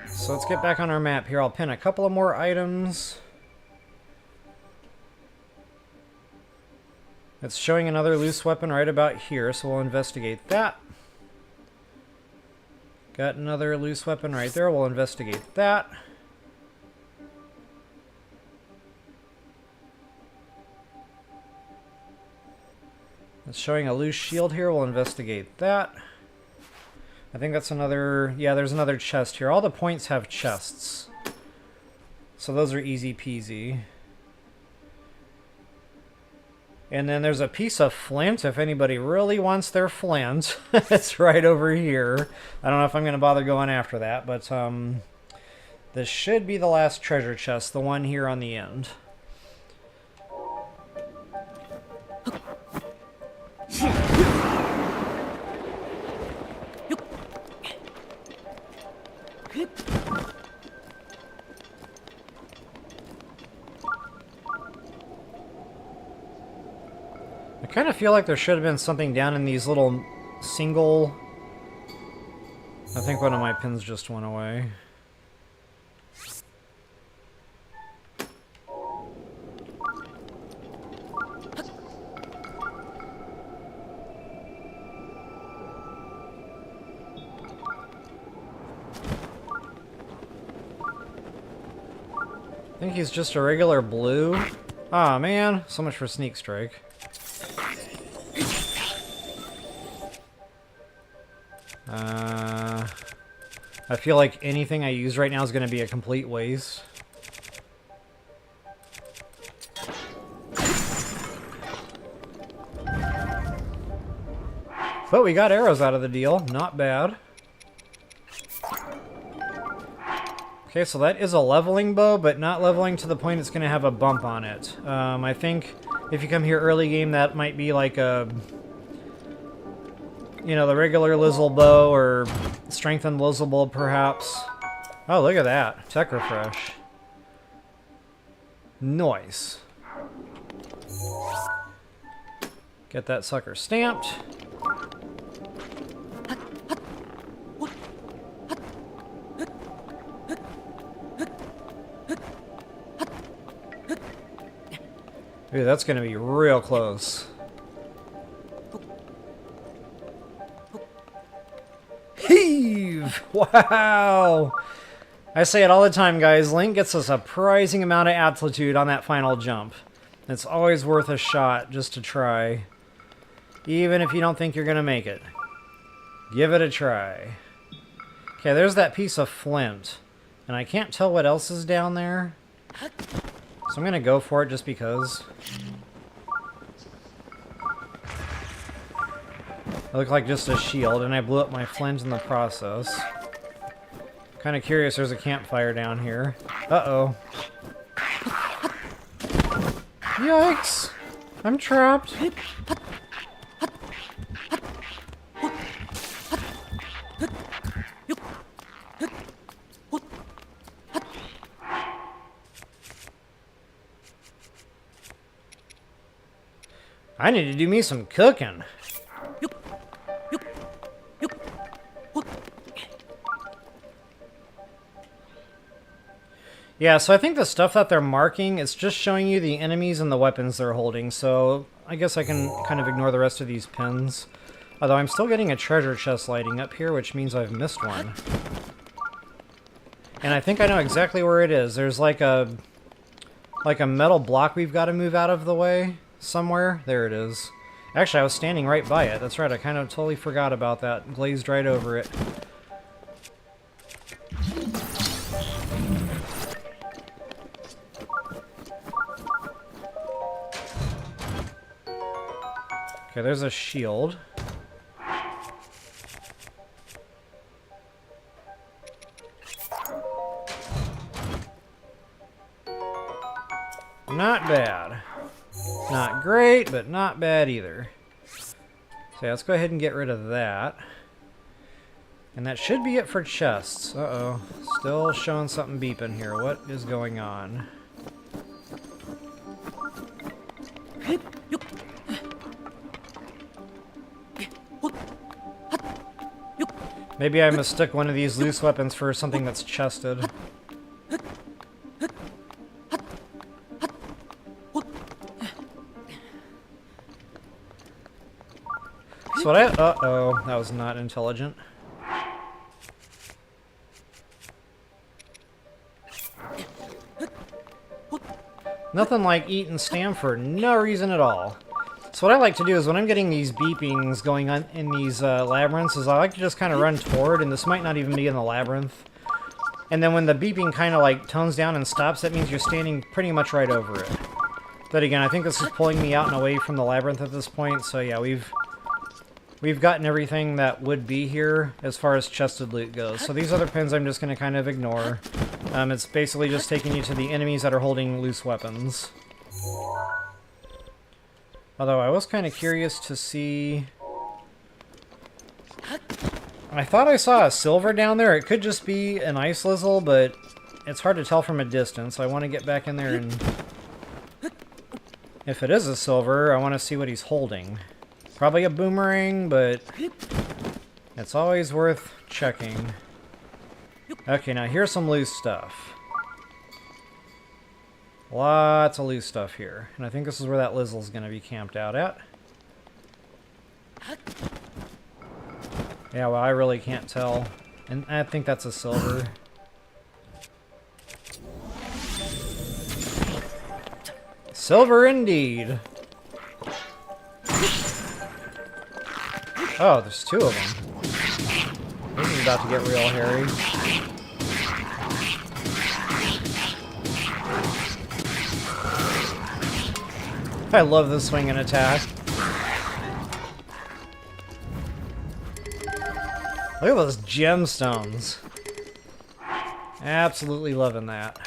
So let's get back on our map here. I'll pin a couple of more items. It's showing another loose weapon right about here, so we'll investigate that. Got another loose weapon right there. We'll investigate that. It's showing a loose shield here. We'll investigate that. I think that's another... Yeah, there's another chest here. All the points have chests. So those are easy peasy. And then there's a piece of flint if anybody really wants their flint. It's right over here. I don't know if I'm going to bother going after that, but this should be the last treasure chest, the one here on the end. I kind of feel like there should have been something down in these little single... I think one of my pins just went away. I think he's just a regular blue. Aw, man. So much for Sneak Strike. I feel like anything I use right now is going to be a complete waste. But we got arrows out of the deal. Not bad. Okay, so that is a leveling bow, but not leveling to the point it's going to have a bump on it. I think if you come here early game, that might be like a... You know, the regular Lizzle bow or strengthened Lizzle bow, perhaps. Oh, look at that. Tech refresh. Nice. Get that sucker stamped. Ooh, that's going to be real close. Heave! Wow! I say it all the time, guys. Link gets a surprising amount of altitude on that final jump. It's always worth a shot just to try. Even if you don't think you're going to make it. Give it a try. Okay, there's that piece of flint. And I can't tell what else is down there. So I'm going to go for it just because. It looked like just a shield, and I blew up my flint in the process. Kind of curious, there's a campfire down here. Uh-oh. Yikes! I'm trapped. I need to do me some cooking. Yeah, so I think the stuff that they're marking, it's just showing you the enemies and the weapons they're holding, so I guess I can kind of ignore the rest of these pins. Although I'm still getting a treasure chest lighting up here, which means I've missed one. And I think I know exactly where it is. There's like a metal block we've got to move out of the way somewhere. There it is. Actually, I was standing right by it. That's right, I kind of totally forgot about that. Glazed right over it. Okay, there's a shield. Not bad. Not great, but not bad either. So yeah, let's go ahead and get rid of that. And that should be it for chests. Uh-oh. Still showing something beeping here. What is going on? Maybe I mistook one of these loose weapons for something that's chested. So what I... Uh-oh. That was not intelligent. Nothing like eating Stam for no reason at all. So what I like to do is when I'm getting these beepings going on in these labyrinths is I like to just kind of run toward, and this might not even be in the labyrinth. And then when the beeping kind of like tones down and stops, that means you're standing pretty much right over it. But again, I think this is pulling me out and away from the labyrinth at this point, so yeah, we've gotten everything that would be here as far as chested loot goes. So these other pins I'm just going to kind of ignore. It's basically just taking you to the enemies that are holding loose weapons. Although I was kind of curious to see... I thought I saw a silver down there. It could just be an ice lizzle, but it's hard to tell from a distance. I want to get back in there and... If it is a silver, I want to see what he's holding. Probably a boomerang, but it's always worth checking. Okay, now here's some loose stuff. Lots of loose stuff here. And I think this is where that Lizzle's going to be camped out at. Yeah, well, I really can't tell. And I think that's a silver. Silver indeed! Oh, there's two of them. This is about to get real hairy. I love the swing and attack. Look at those gemstones. Absolutely loving that.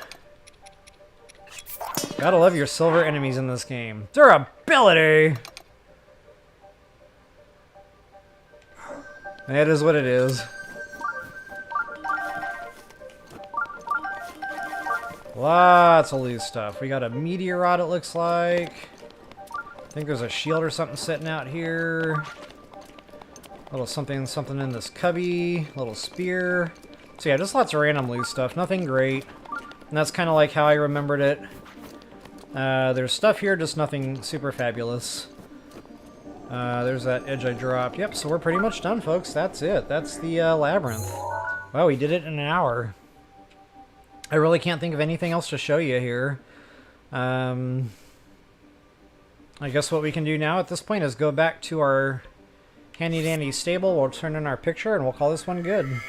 Gotta love your silver enemies in this game. Durability! It is what it is. Lots of loose stuff. We got a meteor rod, it looks like. I think there's a shield or something sitting out here. A little something in this cubby. A little spear. So yeah, just lots of random loose stuff. Nothing great. And that's kind of like how I remembered it. There's stuff here, just nothing super fabulous. There's that edge I dropped. Yep, so we're pretty much done, folks. That's it. That's the labyrinth. Wow, we did it in an hour. I really can't think of anything else to show you here. I guess what we can do now at this point is go back to our handy-dandy stable. We'll turn in our picture, and we'll call this one good.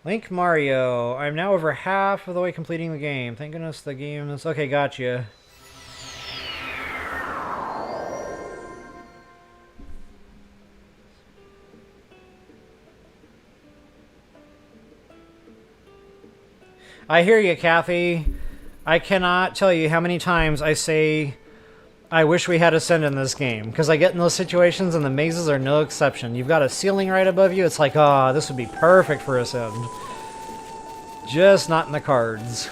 Link Mario. I'm now over half of the way completing the game. Thank goodness the game is... Okay, gotcha. I hear you, Kathy. I cannot tell you how many times I say I wish we had Ascend in this game, because I get in those situations and the mazes are no exception. You've got a ceiling right above you, it's like, ah, oh, this would be perfect for Ascend. Just not in the cards.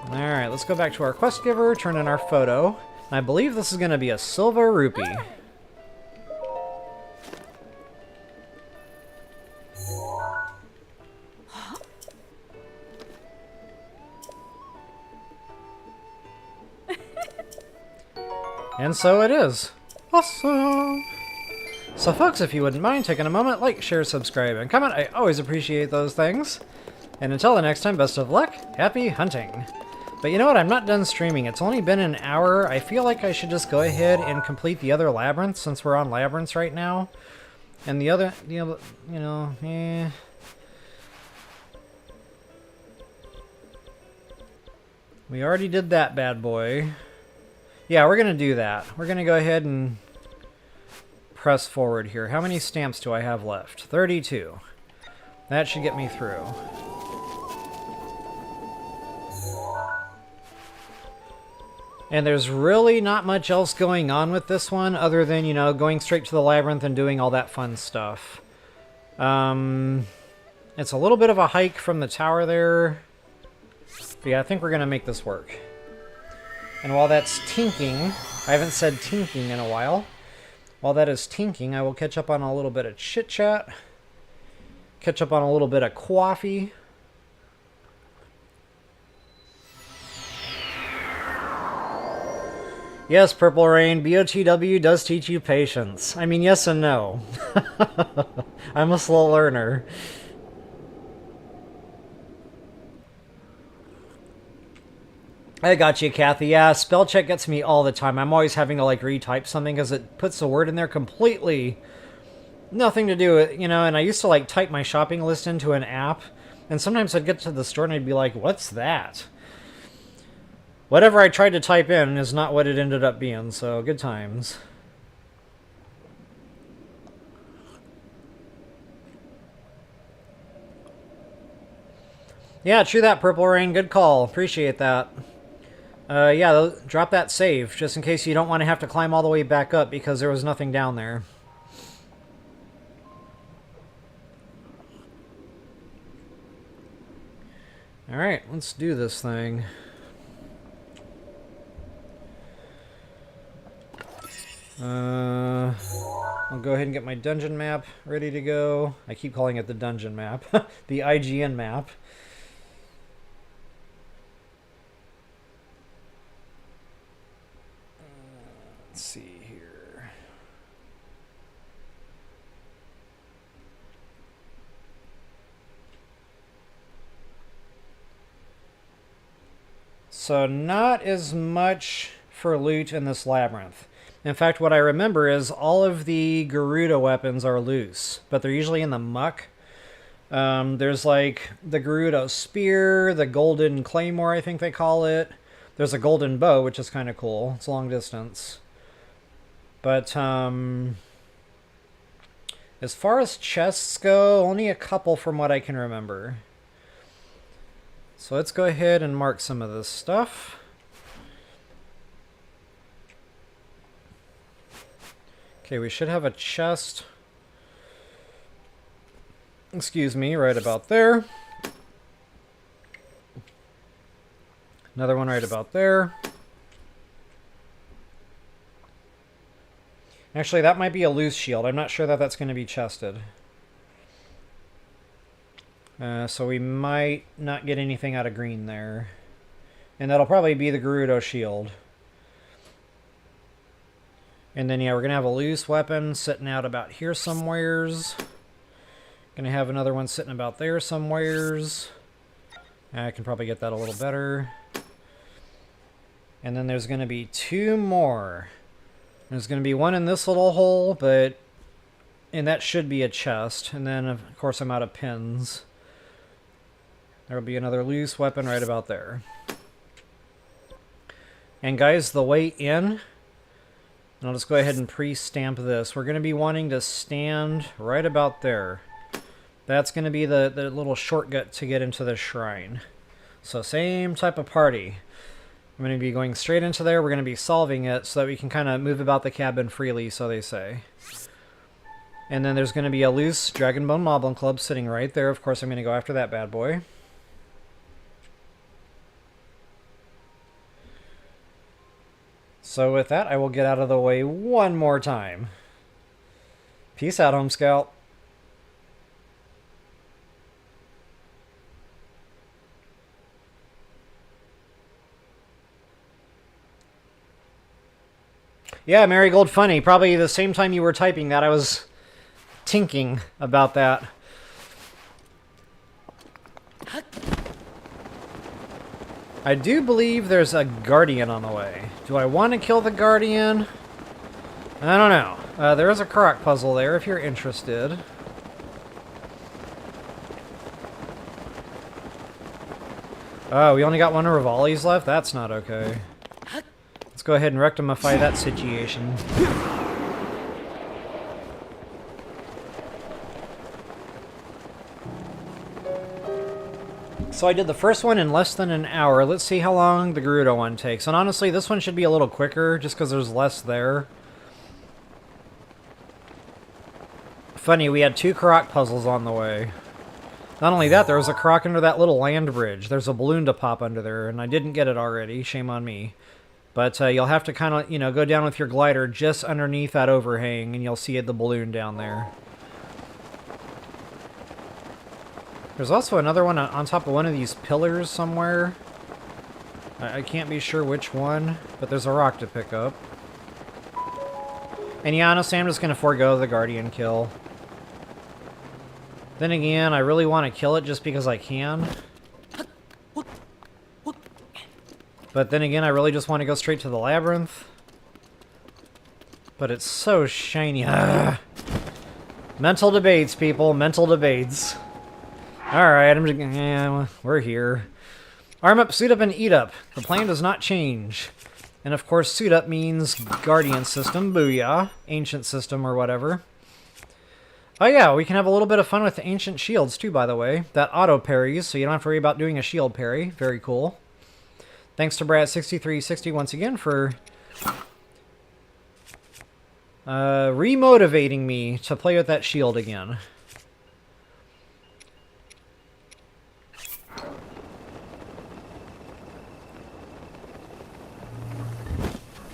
Alright, let's go back to our quest giver, turn in our photo. And I believe this is going to be a silver rupee. And so it is. Awesome! So folks, if you wouldn't mind taking a moment, like, share, subscribe, and comment. I always appreciate those things. And until the next time, best of luck, happy hunting. But you know what, I'm not done streaming. It's only been an hour. I feel like I should just go ahead and complete the other labyrinths, since we're on labyrinths right now. And the other, eh. We already did that bad boy. Yeah, we're going to do that. We're going to go ahead and press forward here. How many stamps do I have left? 32. That should get me through. And there's really not much else going on with this one other than, you know, going straight to the labyrinth and doing all that fun stuff. It's a little bit of a hike from the tower there. But yeah, I think we're going to make this work. And while that's tinking, I haven't said tinking in a while. While that is tinking, I will catch up on a little bit of chit-chat. Catch up on a little bit of coffee. Yes, Purple Rain, BotW does teach you patience. I mean, yes and no. I'm a slow learner. I got you, Kathy. Yeah, spell check gets me all the time. I'm always having to, like, retype something because it puts the word in there completely. Nothing to do with, you know, and I used to, like, type my shopping list into an app, and sometimes I'd get to the store and I'd be like, what's that? Whatever I tried to type in is not what it ended up being, so good times. Yeah, true that, Purple Rain. Good call. Appreciate that. Yeah, drop that save, just in case you don't want to have to climb all the way back up because there was nothing down there. Alright, let's do this thing. I'll go ahead and get my dungeon map ready to go. I keep calling it the dungeon map. The IGN map. Let's see here. So not as much for loot in this labyrinth. In fact, what I remember is all of the Gerudo weapons are loose, but they're usually in the muck. There's like the Gerudo spear, the golden claymore, I think they call it. There's a golden bow, which is kind of cool. It's long distance. But as far as chests go, only a couple from what I can remember. So let's go ahead and mark some of this stuff. Okay, we should have a chest, excuse me, right about there. Another one right about there. Actually, that might be a loose shield. I'm not sure that that's going to be chested. So we might not get anything out of green there. And that'll probably be the Gerudo shield. And then, yeah, we're going to have a loose weapon sitting out about here somewheres. Going to have another one sitting about there somewheres. I can probably get that a little better. And then there's going to be two more. There's going to be one in this little hole, but... and that should be a chest. And then, of course, I'm out of pins. There will be another loose weapon right about there. And guys, the way in... and I'll just go ahead and pre-stamp this. We're going to be wanting to stand right about there. That's going to be the little shortcut to get into the shrine. So same type of party. I'm going to be going straight into there. We're going to be solving it so that we can kind of move about the cabin freely, so they say. And then there's going to be a loose Dragonbone Moblin Club sitting right there. Of course, I'm going to go after that bad boy. So with that, I will get out of the way one more time. Peace out, Home Scout. Yeah, Marigold Funny. Probably the same time you were typing that, I was tinking about that. I do believe there's a Guardian on the way. Do I want to kill the Guardian? I don't know. There is a Karak puzzle there if you're interested. Oh, we only got one of Rivali's left? That's not okay. Let's go ahead and rectify that situation. So I did the first one in less than an hour. Let's see how long the Gerudo one takes. And honestly, this one should be a little quicker, just because there's less there. Funny, we had 2 Croc puzzles on the way. Not only that, there was a Croc under that little land bridge. There's a balloon to pop under there, and I didn't get it already. Shame on me. But you'll have to kind of, you know, go down with your glider just underneath that overhang, and you'll see the balloon down there. There's also another one on top of one of these pillars somewhere. I can't be sure which one, but there's a rock to pick up. And yeah, honestly, I'm just going to forego the Guardian kill. Then again, I really want to kill it just because I can. But then again, I really just want to go straight to the Labyrinth. But it's so shiny. Ugh. Mental debates, people. Mental debates. Alright, I'm just... yeah, we're here. Arm up, suit up, and eat up. The plan does not change. And of course, suit up means Guardian system. Booyah. Ancient system or whatever. Oh yeah, we can have a little bit of fun with the ancient shields too, by the way. That auto parries, so you don't have to worry about doing a shield parry. Very cool. Thanks to Brad6360 once again for remotivating me to play with that shield again.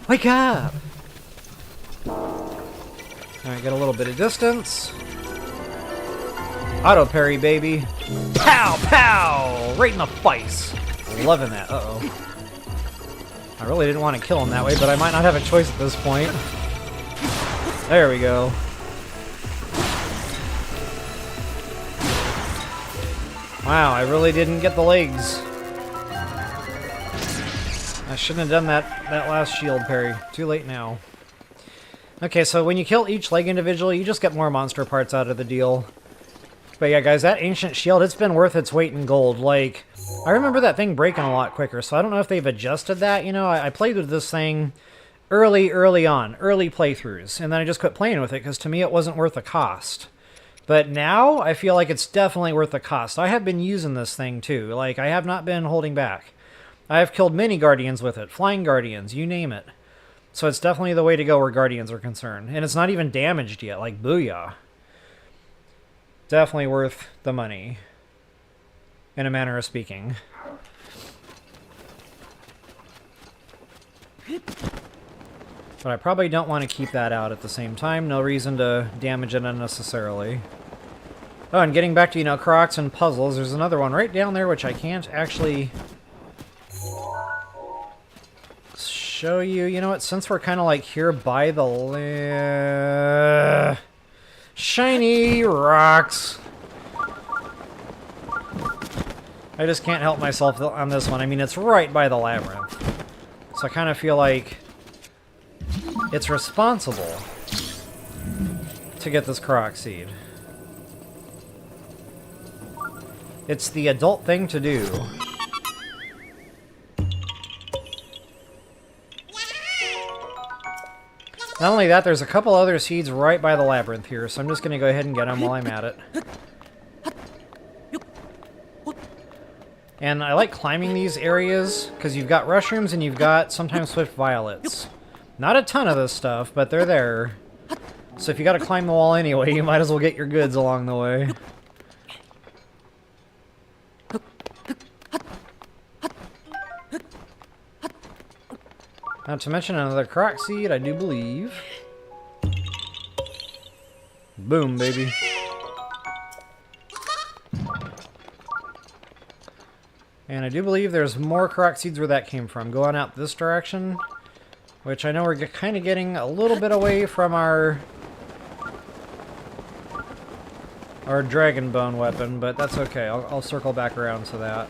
Wake up! Alright, get a little bit of distance. Auto parry, baby. Pow! Pow! Right in the face. Loving that. Uh-oh. I really didn't want to kill him that way, but I might not have a choice at this point. There we go. Wow, I really didn't get the legs. I shouldn't have done that last shield parry. Too late now. Okay, so when you kill each leg individually, you just get more monster parts out of the deal. But yeah, guys, that ancient shield, it's been worth its weight in gold. Like, I remember that thing breaking a lot quicker, so I don't know if they've adjusted that. You know, I played with this thing early on, early playthroughs, and then I just quit playing with it, because to me it wasn't worth the cost. But now, I feel like it's definitely worth the cost. I have been using this thing, too. Like, I have not been holding back. I have killed many Guardians with it. Flying Guardians, you name it. So it's definitely the way to go where Guardians are concerned. And it's not even damaged yet, like, booyah. Definitely worth the money. In a manner of speaking. But I probably don't want to keep that out at the same time. No reason to damage it unnecessarily. Oh, and getting back to, you know, Crocs and puzzles, there's another one right down there which I can't actually show you. You know what, since we're kind of like here by the shiny rocks. I just can't help myself on this one. I mean, it's right by the labyrinth. So I kind of feel like it's responsible to get this Croc seed. It's the adult thing to do. Not only that, there's a couple other seeds right by the labyrinth here, so I'm just going to go ahead and get them while I'm at it. And I like climbing these areas, because you've got mushrooms and you've got sometimes swift violets. Not a ton of this stuff, but they're there. So if you got to climb the wall anyway, you might as well get your goods along the way. Not to mention another Croc seed, I do believe. Boom, baby. And I do believe there's more Croc seeds where that came from. Going out this direction, which I know we're kind of getting a little bit away from our dragon bone weapon, but that's okay. I'll circle back around to that.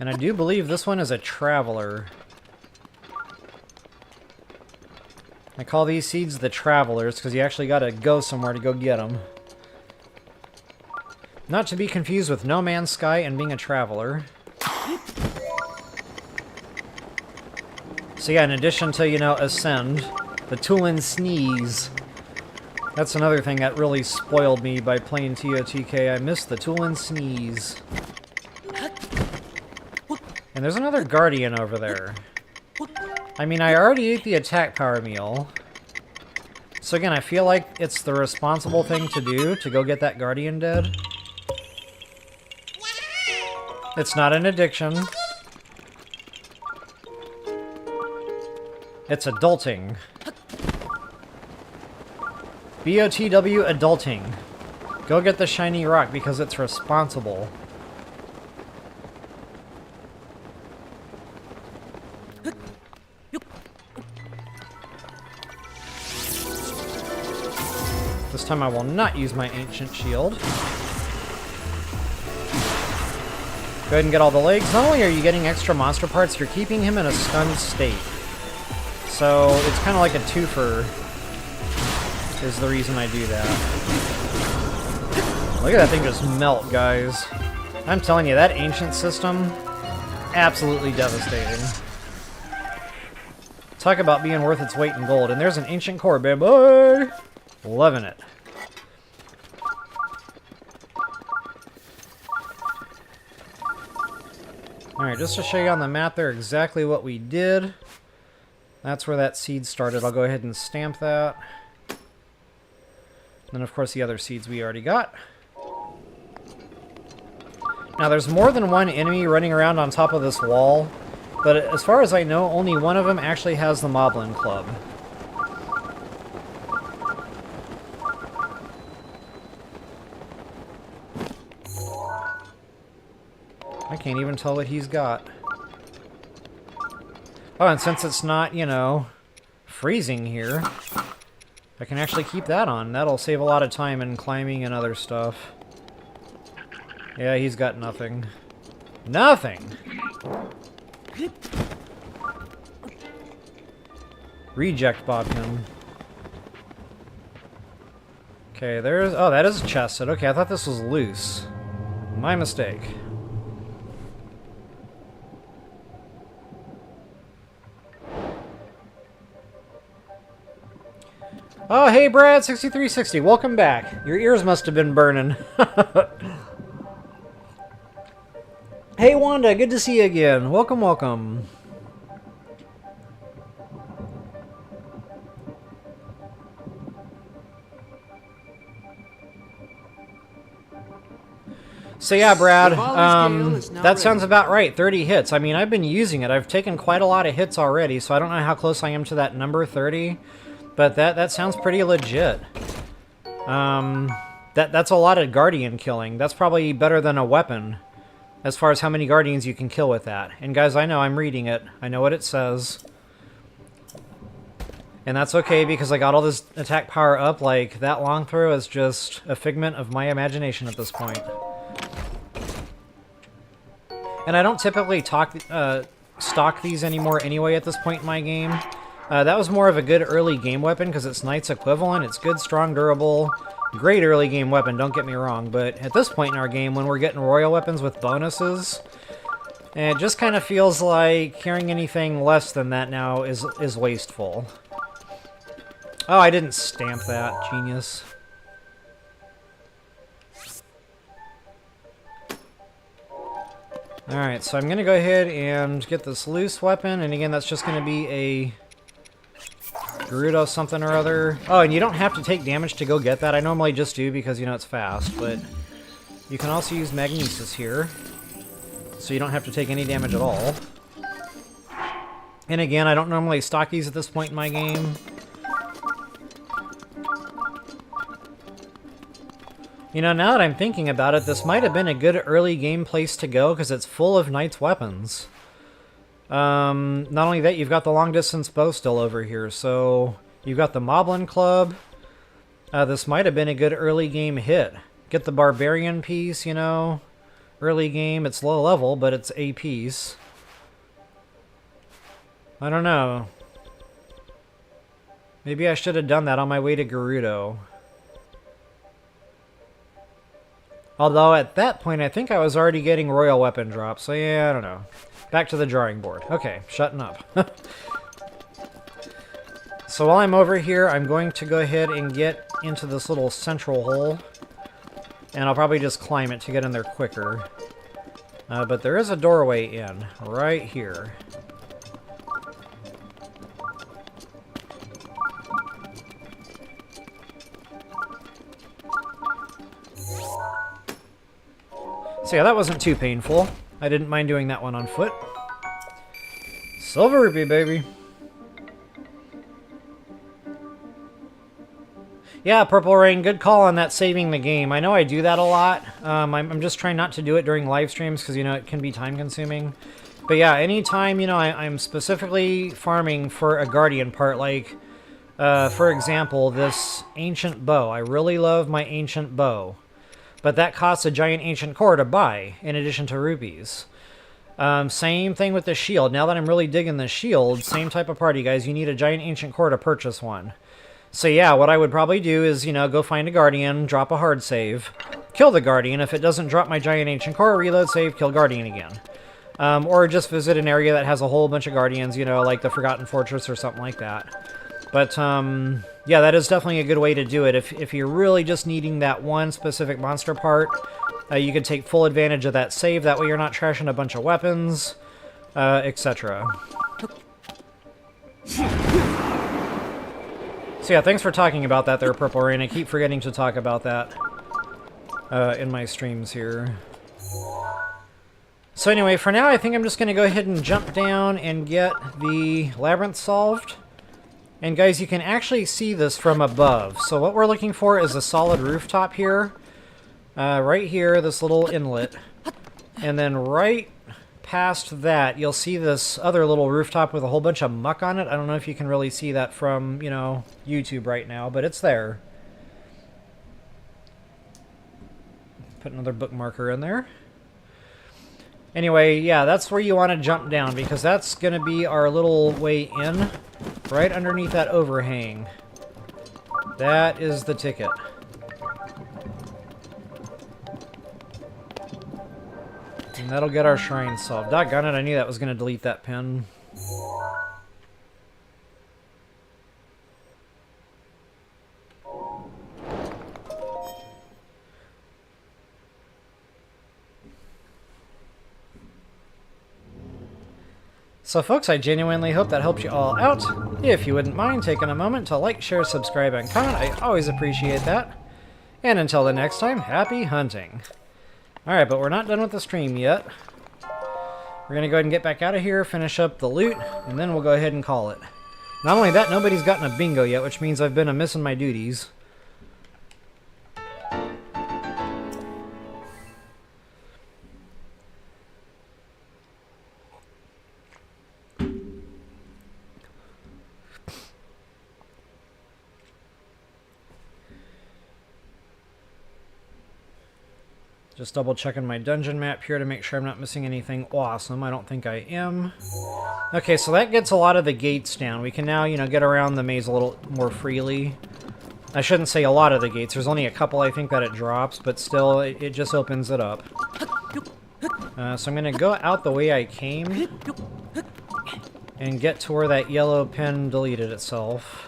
And I do believe this one is a traveler. I call these seeds the travelers because you actually gotta go somewhere to go get them. Not to be confused with No Man's Sky and being a traveler. So yeah, in addition to, you know, Ascend, the Tulin Sneeze That's another thing that really spoiled me by playing TOTK. I missed the tool and sneeze. And there's another Guardian over there. I mean, I already ate the attack power meal. So again, I feel like it's the responsible thing to do to go get that Guardian dead. It's not an addiction. It's adulting. BOTW adulting. Go get the shiny rock because it's responsible. This time I will not use my ancient shield. Go ahead and get all the legs. Not only are you getting extra monster parts, you're keeping him in a stunned state. So it's kind of like a twofer is the reason I do that. Look at that thing just melt, guys. I'm telling you, that ancient system, absolutely devastating. Talk about being worth its weight in gold. And there's an ancient core, baby. Loving it. Alright, just to show you on the map there exactly what we did. That's where that seed started. I'll go ahead and stamp that. And then, of course, the other seeds we already got. Now, there's more than one enemy running around on top of this wall, but as far as I know, only one of them actually has the Moblin Club. I can't even tell what he's got. Oh, and since it's not, you know, freezing here, I can actually keep that on. That'll save a lot of time in climbing and other stuff. Yeah, he's got nothing. Nothing! Reject Bobkin. Okay, there's... Oh, that is a chest set. Okay, I thought this was loose. My mistake. Oh, hey, Brad6360. Welcome back. Your ears must have been burning. Hey, Wanda. Good to see you again. Welcome, welcome. So yeah, Brad, that sounds about right. 30 hits. I mean, I've been using it. I've taken quite a lot of hits already, so I don't know how close I am to that number 30. But that sounds pretty legit. That's a lot of Guardian killing. That's probably better than a weapon, as far as how many Guardians you can kill with that. And guys, I know, I'm reading it. I know what it says. And that's okay, because I got all this attack power up. Like, that long throw is just a figment of my imagination at this point. And I don't typically stock these anymore anyway at this point in my game. That was more of a good early game weapon because it's Knight's equivalent. It's good, strong, durable, great early game weapon, don't get me wrong. But at this point in our game, when we're getting royal weapons with bonuses, it just kind of feels like carrying anything less than that now is wasteful. Oh, I didn't stamp that. Genius. Alright, so I'm going to go ahead and get this loose weapon. And again, that's just going to be a Gerudo something or other. Oh, and you don't have to take damage to go get that. I normally just do because, you know, it's fast. But you can also use Magnesis here. So you don't have to take any damage at all. And again, I don't normally stock these at this point in my game. You know, now that I'm thinking about it, this might have been a good early game place to go because it's full of Knight's weapons. Not only that, you've got the long distance bow still over here, so you've got the Moblin Club. This might have been a good early game hit. Get the Barbarian piece, you know. Early game, it's low level, but it's a piece. I don't know. Maybe I should have done that on my way to Gerudo. Although at that point, I think I was already getting royal weapon drops, so yeah, I don't know. Back to the drawing board. Okay, shutting up. So while I'm over here, I'm going to go ahead and get into this little central hole. And I'll probably just climb it to get in there quicker. But there is a doorway in, right here. So yeah, that wasn't too painful. I didn't mind doing that one on foot. Silver rupee, baby. Yeah, Purple Rain, good call on that saving the game. I know I do that a lot. I'm just trying not to do it during live streams because, you know, it can be time consuming. But yeah, anytime, you know, I'm specifically farming for a Guardian part, like, for example, this Ancient Bow. I really love my Ancient Bow. But that costs a giant Ancient Core to buy, in addition to rupees. Same thing with the shield. Now that I'm really digging the shield, same type of party, guys. You need a giant Ancient Core to purchase one. So yeah, what I would probably do is, you know, go find a Guardian, drop a hard save, kill the Guardian. If it doesn't drop my giant Ancient Core, reload save, kill Guardian again. Or just visit an area that has a whole bunch of Guardians, you know, like the Forgotten Fortress or something like that. But, yeah, that is definitely a good way to do it. If you're really just needing that one specific monster part, you can take full advantage of that save. That way you're not trashing a bunch of weapons, etc. So yeah, thanks for talking about that there, Purple Rain. I keep forgetting to talk about that in my streams here. So anyway, for now, I think I'm just going to go ahead and jump down and get the labyrinth solved. And guys, you can actually see this from above. So what we're looking for is a solid rooftop here. Right here, this little inlet. And then right past that, you'll see this other little rooftop with a whole bunch of muck on it. I don't know if you can really see that from, you know, YouTube right now, but it's there. Put another bookmarker in there. Anyway, yeah, that's where you want to jump down, because that's going to be our little way in, right underneath that overhang. That is the ticket. And that'll get our shrine solved. Doggone it, I knew that was going to delete that pin. So folks, I genuinely hope that helped you all out. If you wouldn't mind taking a moment to like, share, subscribe, and comment, I always appreciate that. And until the next time, happy hunting. Alright, but we're not done with the stream yet. We're going to go ahead and get back out of here, finish up the loot, and then we'll go ahead and call it. Not only that, nobody's gotten a bingo yet, which means I've been missing my duties. Just double checking my dungeon map here to make sure I'm not missing anything awesome. I don't think I am. Okay, so that gets a lot of the gates down. We can now, you know, get around the maze a little more freely. I shouldn't say a lot of the gates. There's only a couple, I think, that it drops, but still, it just opens it up. So I'm going to go out the way I came and get to where that yellow pin deleted itself.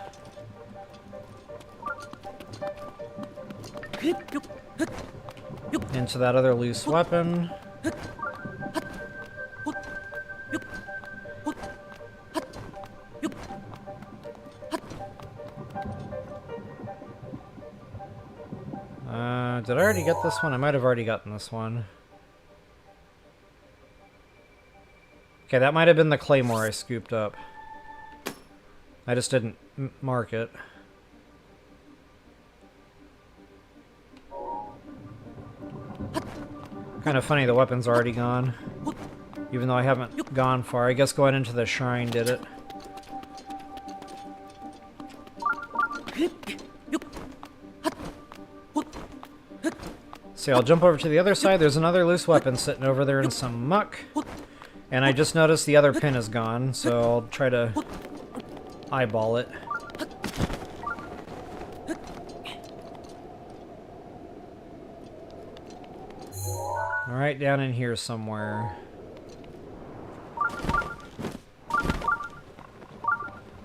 Into that other loose weapon. Did I already get this one? I might have already gotten this one. Okay, that might have been the claymore I scooped up. I just didn't mark it. Kind of funny the weapon's already gone. Even though I haven't gone far. I guess going into the shrine did it. See, I'll jump over to the other side. There's another loose weapon sitting over there in some muck. And I just noticed the other pin is gone, so I'll try to eyeball it. Right down in here somewhere.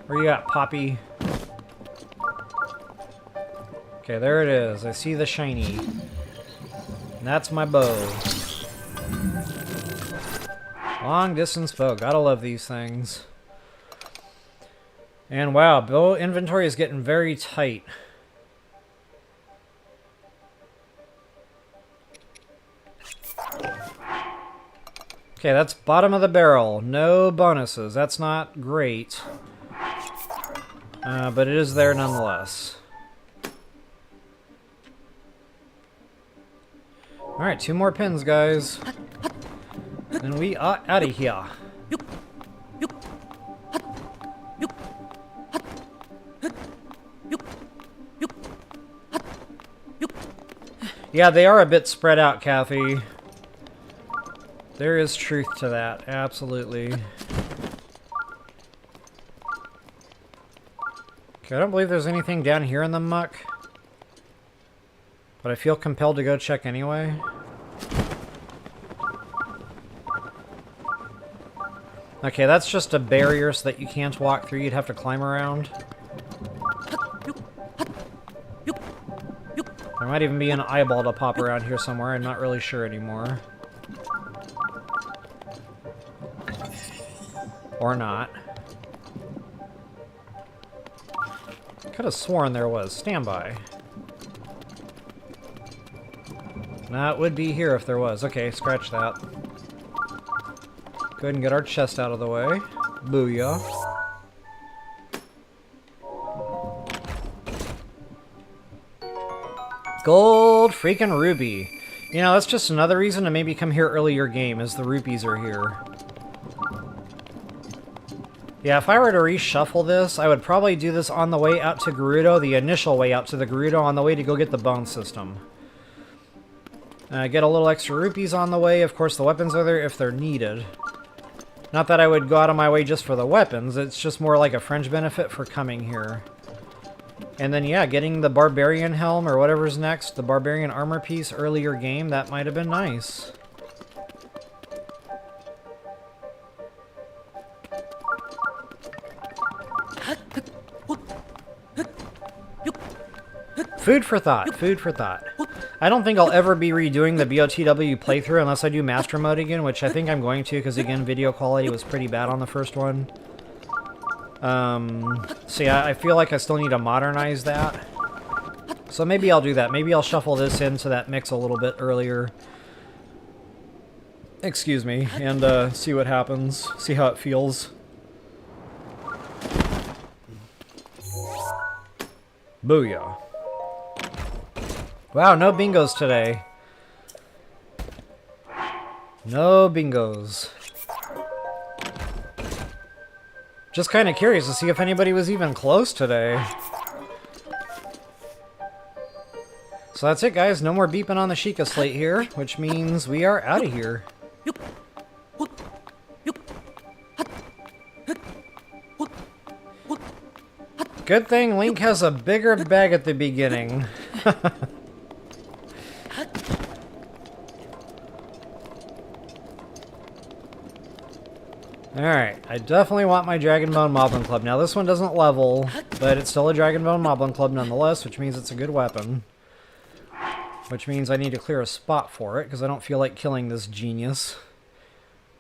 Where you at, Poppy? Okay, there it is. I see the shiny. And that's my bow. Long distance bow. Gotta love these things. And wow, bow inventory is getting very tight. Okay, that's bottom of the barrel. No bonuses. That's not great. But it is there nonetheless. Alright, 2 more pins, guys. And we are out of here. Yeah, they are a bit spread out, Kathy. There is truth to that, absolutely. Okay, I don't believe there's anything down here in the muck. But I feel compelled to go check anyway. Okay, that's just a barrier so that you can't walk through. You'd have to climb around. There might even be an eyeball to pop around here somewhere. I'm not really sure anymore. Or not. Could have sworn there was. Stand by. That would be here if there was. Okay, scratch that. Go ahead and get our chest out of the way. Booyah. Gold freaking ruby. You know, that's just another reason to maybe come here early your game, is the rupees are here. Yeah, if I were to reshuffle this, I would probably do this on the way out to Gerudo, the initial way out to the Gerudo, on the way to go get the bone system. Get a little extra rupees on the way. Of course, the weapons are there if they're needed. Not that I would go out of my way just for the weapons, it's just more like a fringe benefit for coming here. And then, yeah, getting the Barbarian helm or whatever's next, the Barbarian armor piece earlier game, that might have been nice. Food for thought, food for thought. I don't think I'll ever be redoing the BOTW playthrough unless I do Master Mode again, which I think I'm going to, because again, video quality was pretty bad on the first one. So yeah, I feel like I still need to modernize that. So maybe I'll do that. Maybe I'll shuffle this into that mix a little bit earlier. Excuse me, and see what happens. See how it feels. Booyah. Wow, no bingos today. No bingos. Just kind of curious to see if anybody was even close today. So that's it, guys. No more beeping on the Sheikah slate here, which means we are out of here. Good thing Link has a bigger bag at the beginning. Alright, I definitely want my Dragon Bone Moblin Club. Now this one doesn't level, but it's still a Dragon Bone Moblin Club nonetheless, which means it's a good weapon. Which means I need to clear a spot for it, because I don't feel like killing this genius.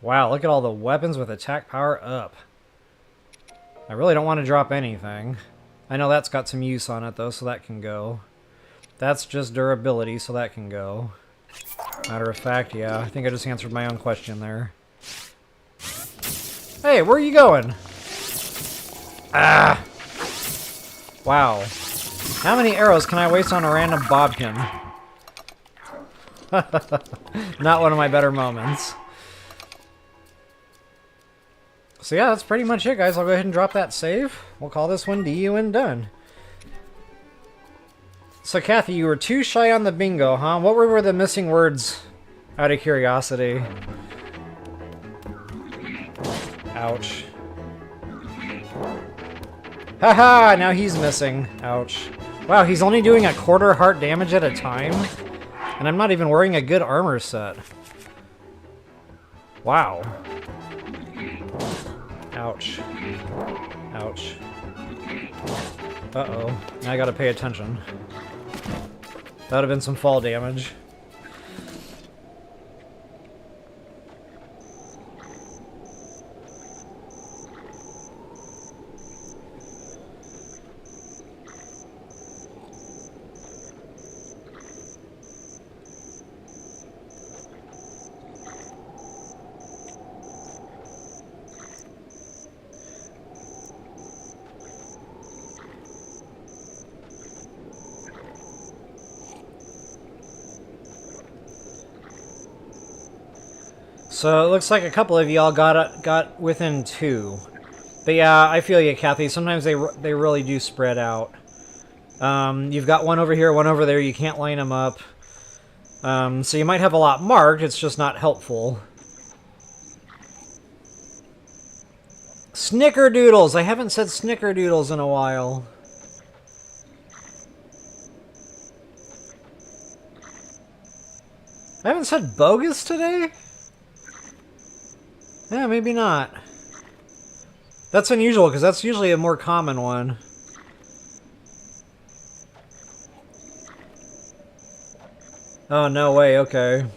Wow, look at all the weapons with attack power up. I really don't want to drop anything. I know that's got some use on it though, so that can go. That's just durability, so that can go. Matter of fact, yeah, I think I just answered my own question there. Hey, where are you going? Ah! Wow. How many arrows can I waste on a random Bobkin? Not one of my better moments. So yeah, that's pretty much it, guys. I'll go ahead and drop that save. We'll call this one DUN done. So Kathy, you were too shy on the bingo, huh? What were the missing words, out of curiosity? Ouch. Haha, now he's missing. Ouch. Wow, he's only doing a quarter heart damage at a time? And I'm not even wearing a good armor set. Wow. Ouch. Ouch. Uh-oh. Now I gotta pay attention. That would have been some fall damage. So it looks like a couple of y'all got within 2. But yeah, I feel you, Kathy. Sometimes they really do spread out. You've got one over here, one over there. You can't line them up. So you might have a lot marked. It's just not helpful. Snickerdoodles! I haven't said snickerdoodles in a while. I haven't said bogus today? Yeah, maybe not. That's unusual, because that's usually a more common one. Oh, no way, okay.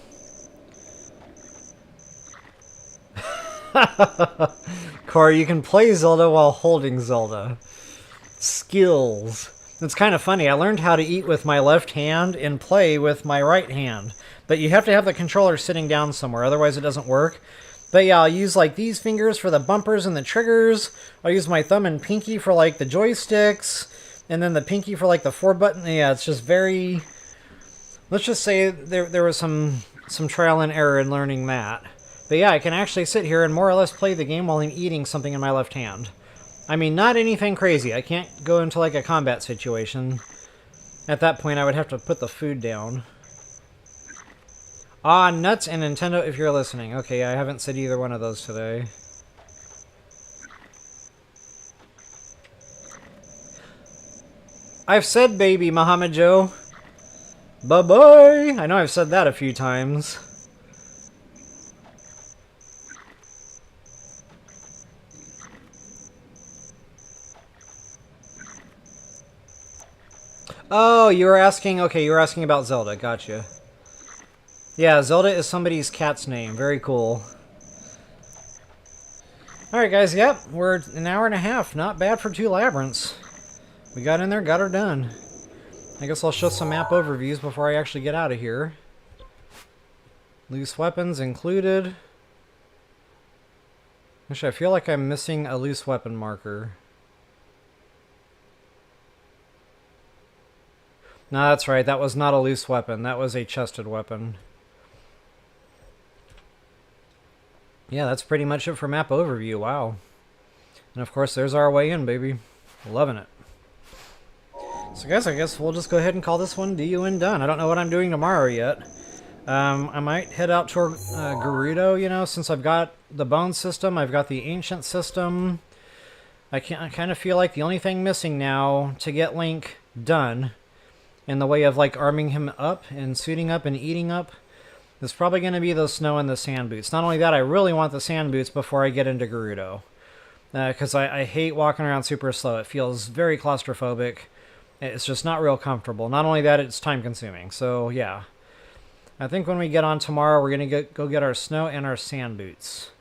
Corey, you can play Zelda while holding Zelda. Skills. It's kind of funny. I learned how to eat with my left hand and play with my right hand. But you have to have the controller sitting down somewhere, otherwise it doesn't work. But yeah, I'll use like these fingers for the bumpers and the triggers. I'll use my thumb and pinky for like the joysticks. And then the pinky for like the 4-button. Yeah, it's just very... Let's just say there was some trial and error in learning that. But yeah, I can actually sit here and more or less play the game while I'm eating something in my left hand. I mean, not anything crazy. I can't go into like a combat situation. At that point, I would have to put the food down. Ah, nuts and Nintendo if you're listening. Okay, I haven't said either one of those today. I've said baby, Muhammad Joe. Bye-bye! I know I've said that a few times. Oh, you were asking... Okay, you were asking about Zelda. Gotcha. Yeah, Zelda is somebody's cat's name. Very cool. Alright, guys. Yep, we're an hour and a half. Not bad for 2 labyrinths. We got in there, got her done. I guess I'll show some map overviews before I actually get out of here. Loose weapons included. Actually, I feel like I'm missing a loose weapon marker. No, that's right. That was not a loose weapon. That was a chested weapon. Yeah, that's pretty much it for map overview. Wow. And of course, there's our way in, baby. Loving it. So guys, I guess we'll just go ahead and call this one DUN done. I don't know what I'm doing tomorrow yet. I might head out toward Gerudo, you know, since I've got the bone system, I've got the ancient system. I kind of feel like the only thing missing now to get Link done in the way of like arming him up and suiting up and eating up is probably going to be the snow and the sand boots. Not only that, I really want the sand boots before I get into Gerudo. Because I hate walking around super slow. It feels very claustrophobic. It's just not real comfortable. Not only that, it's time consuming. So yeah. I think when we get on tomorrow, we're going to go get our snow and our sand boots.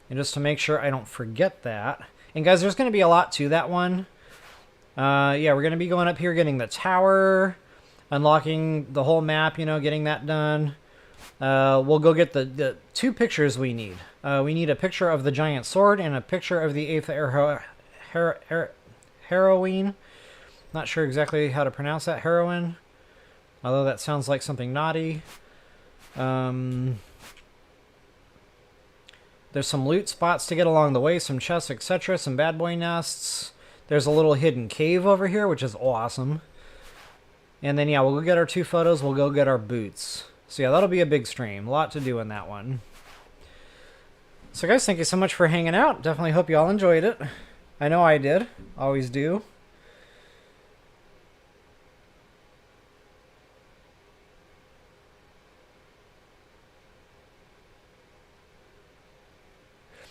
And just to make sure I don't forget that. And guys, there's going to be a lot to that one. Yeah, we're going to be going up here, getting the tower, unlocking the whole map, you know, getting that done. We'll go get the 2 pictures we need. We need a picture of the giant sword and a picture of the 8th heroine. Not sure exactly how to pronounce that, heroine. Although that sounds like something naughty. There's some loot spots to get along the way, some chests, etc., some bad boy nests. There's a little hidden cave over here, which is awesome. And then, yeah, we'll go get our 2 photos. We'll go get our boots. So, yeah, that'll be a big stream. A lot to do in that one. So, guys, thank you so much for hanging out. Definitely hope you all enjoyed it. I know I did. Always do.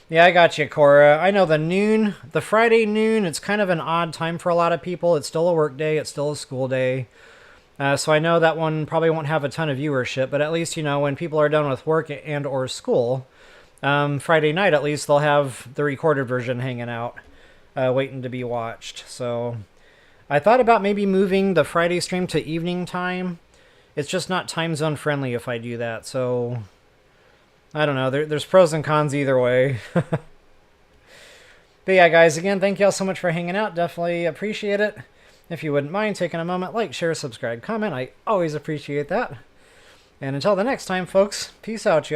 Yeah, I got you, Cora. I know the Friday noon, it's kind of an odd time for a lot of people. It's still a work day. It's still a school day. So I know that one probably won't have a ton of viewership, but at least, you know, when people are done with work and or school, Friday night at least, they'll have the recorded version hanging out, waiting to be watched. So I thought about maybe moving the Friday stream to evening time. It's just not time zone friendly if I do that, so I don't know. There's pros and cons either way. But yeah, guys, again, thank y'all so much for hanging out. Definitely appreciate it. If you wouldn't mind taking a moment, like, share, subscribe, comment. I always appreciate that. And until the next time, folks, peace out, y'all.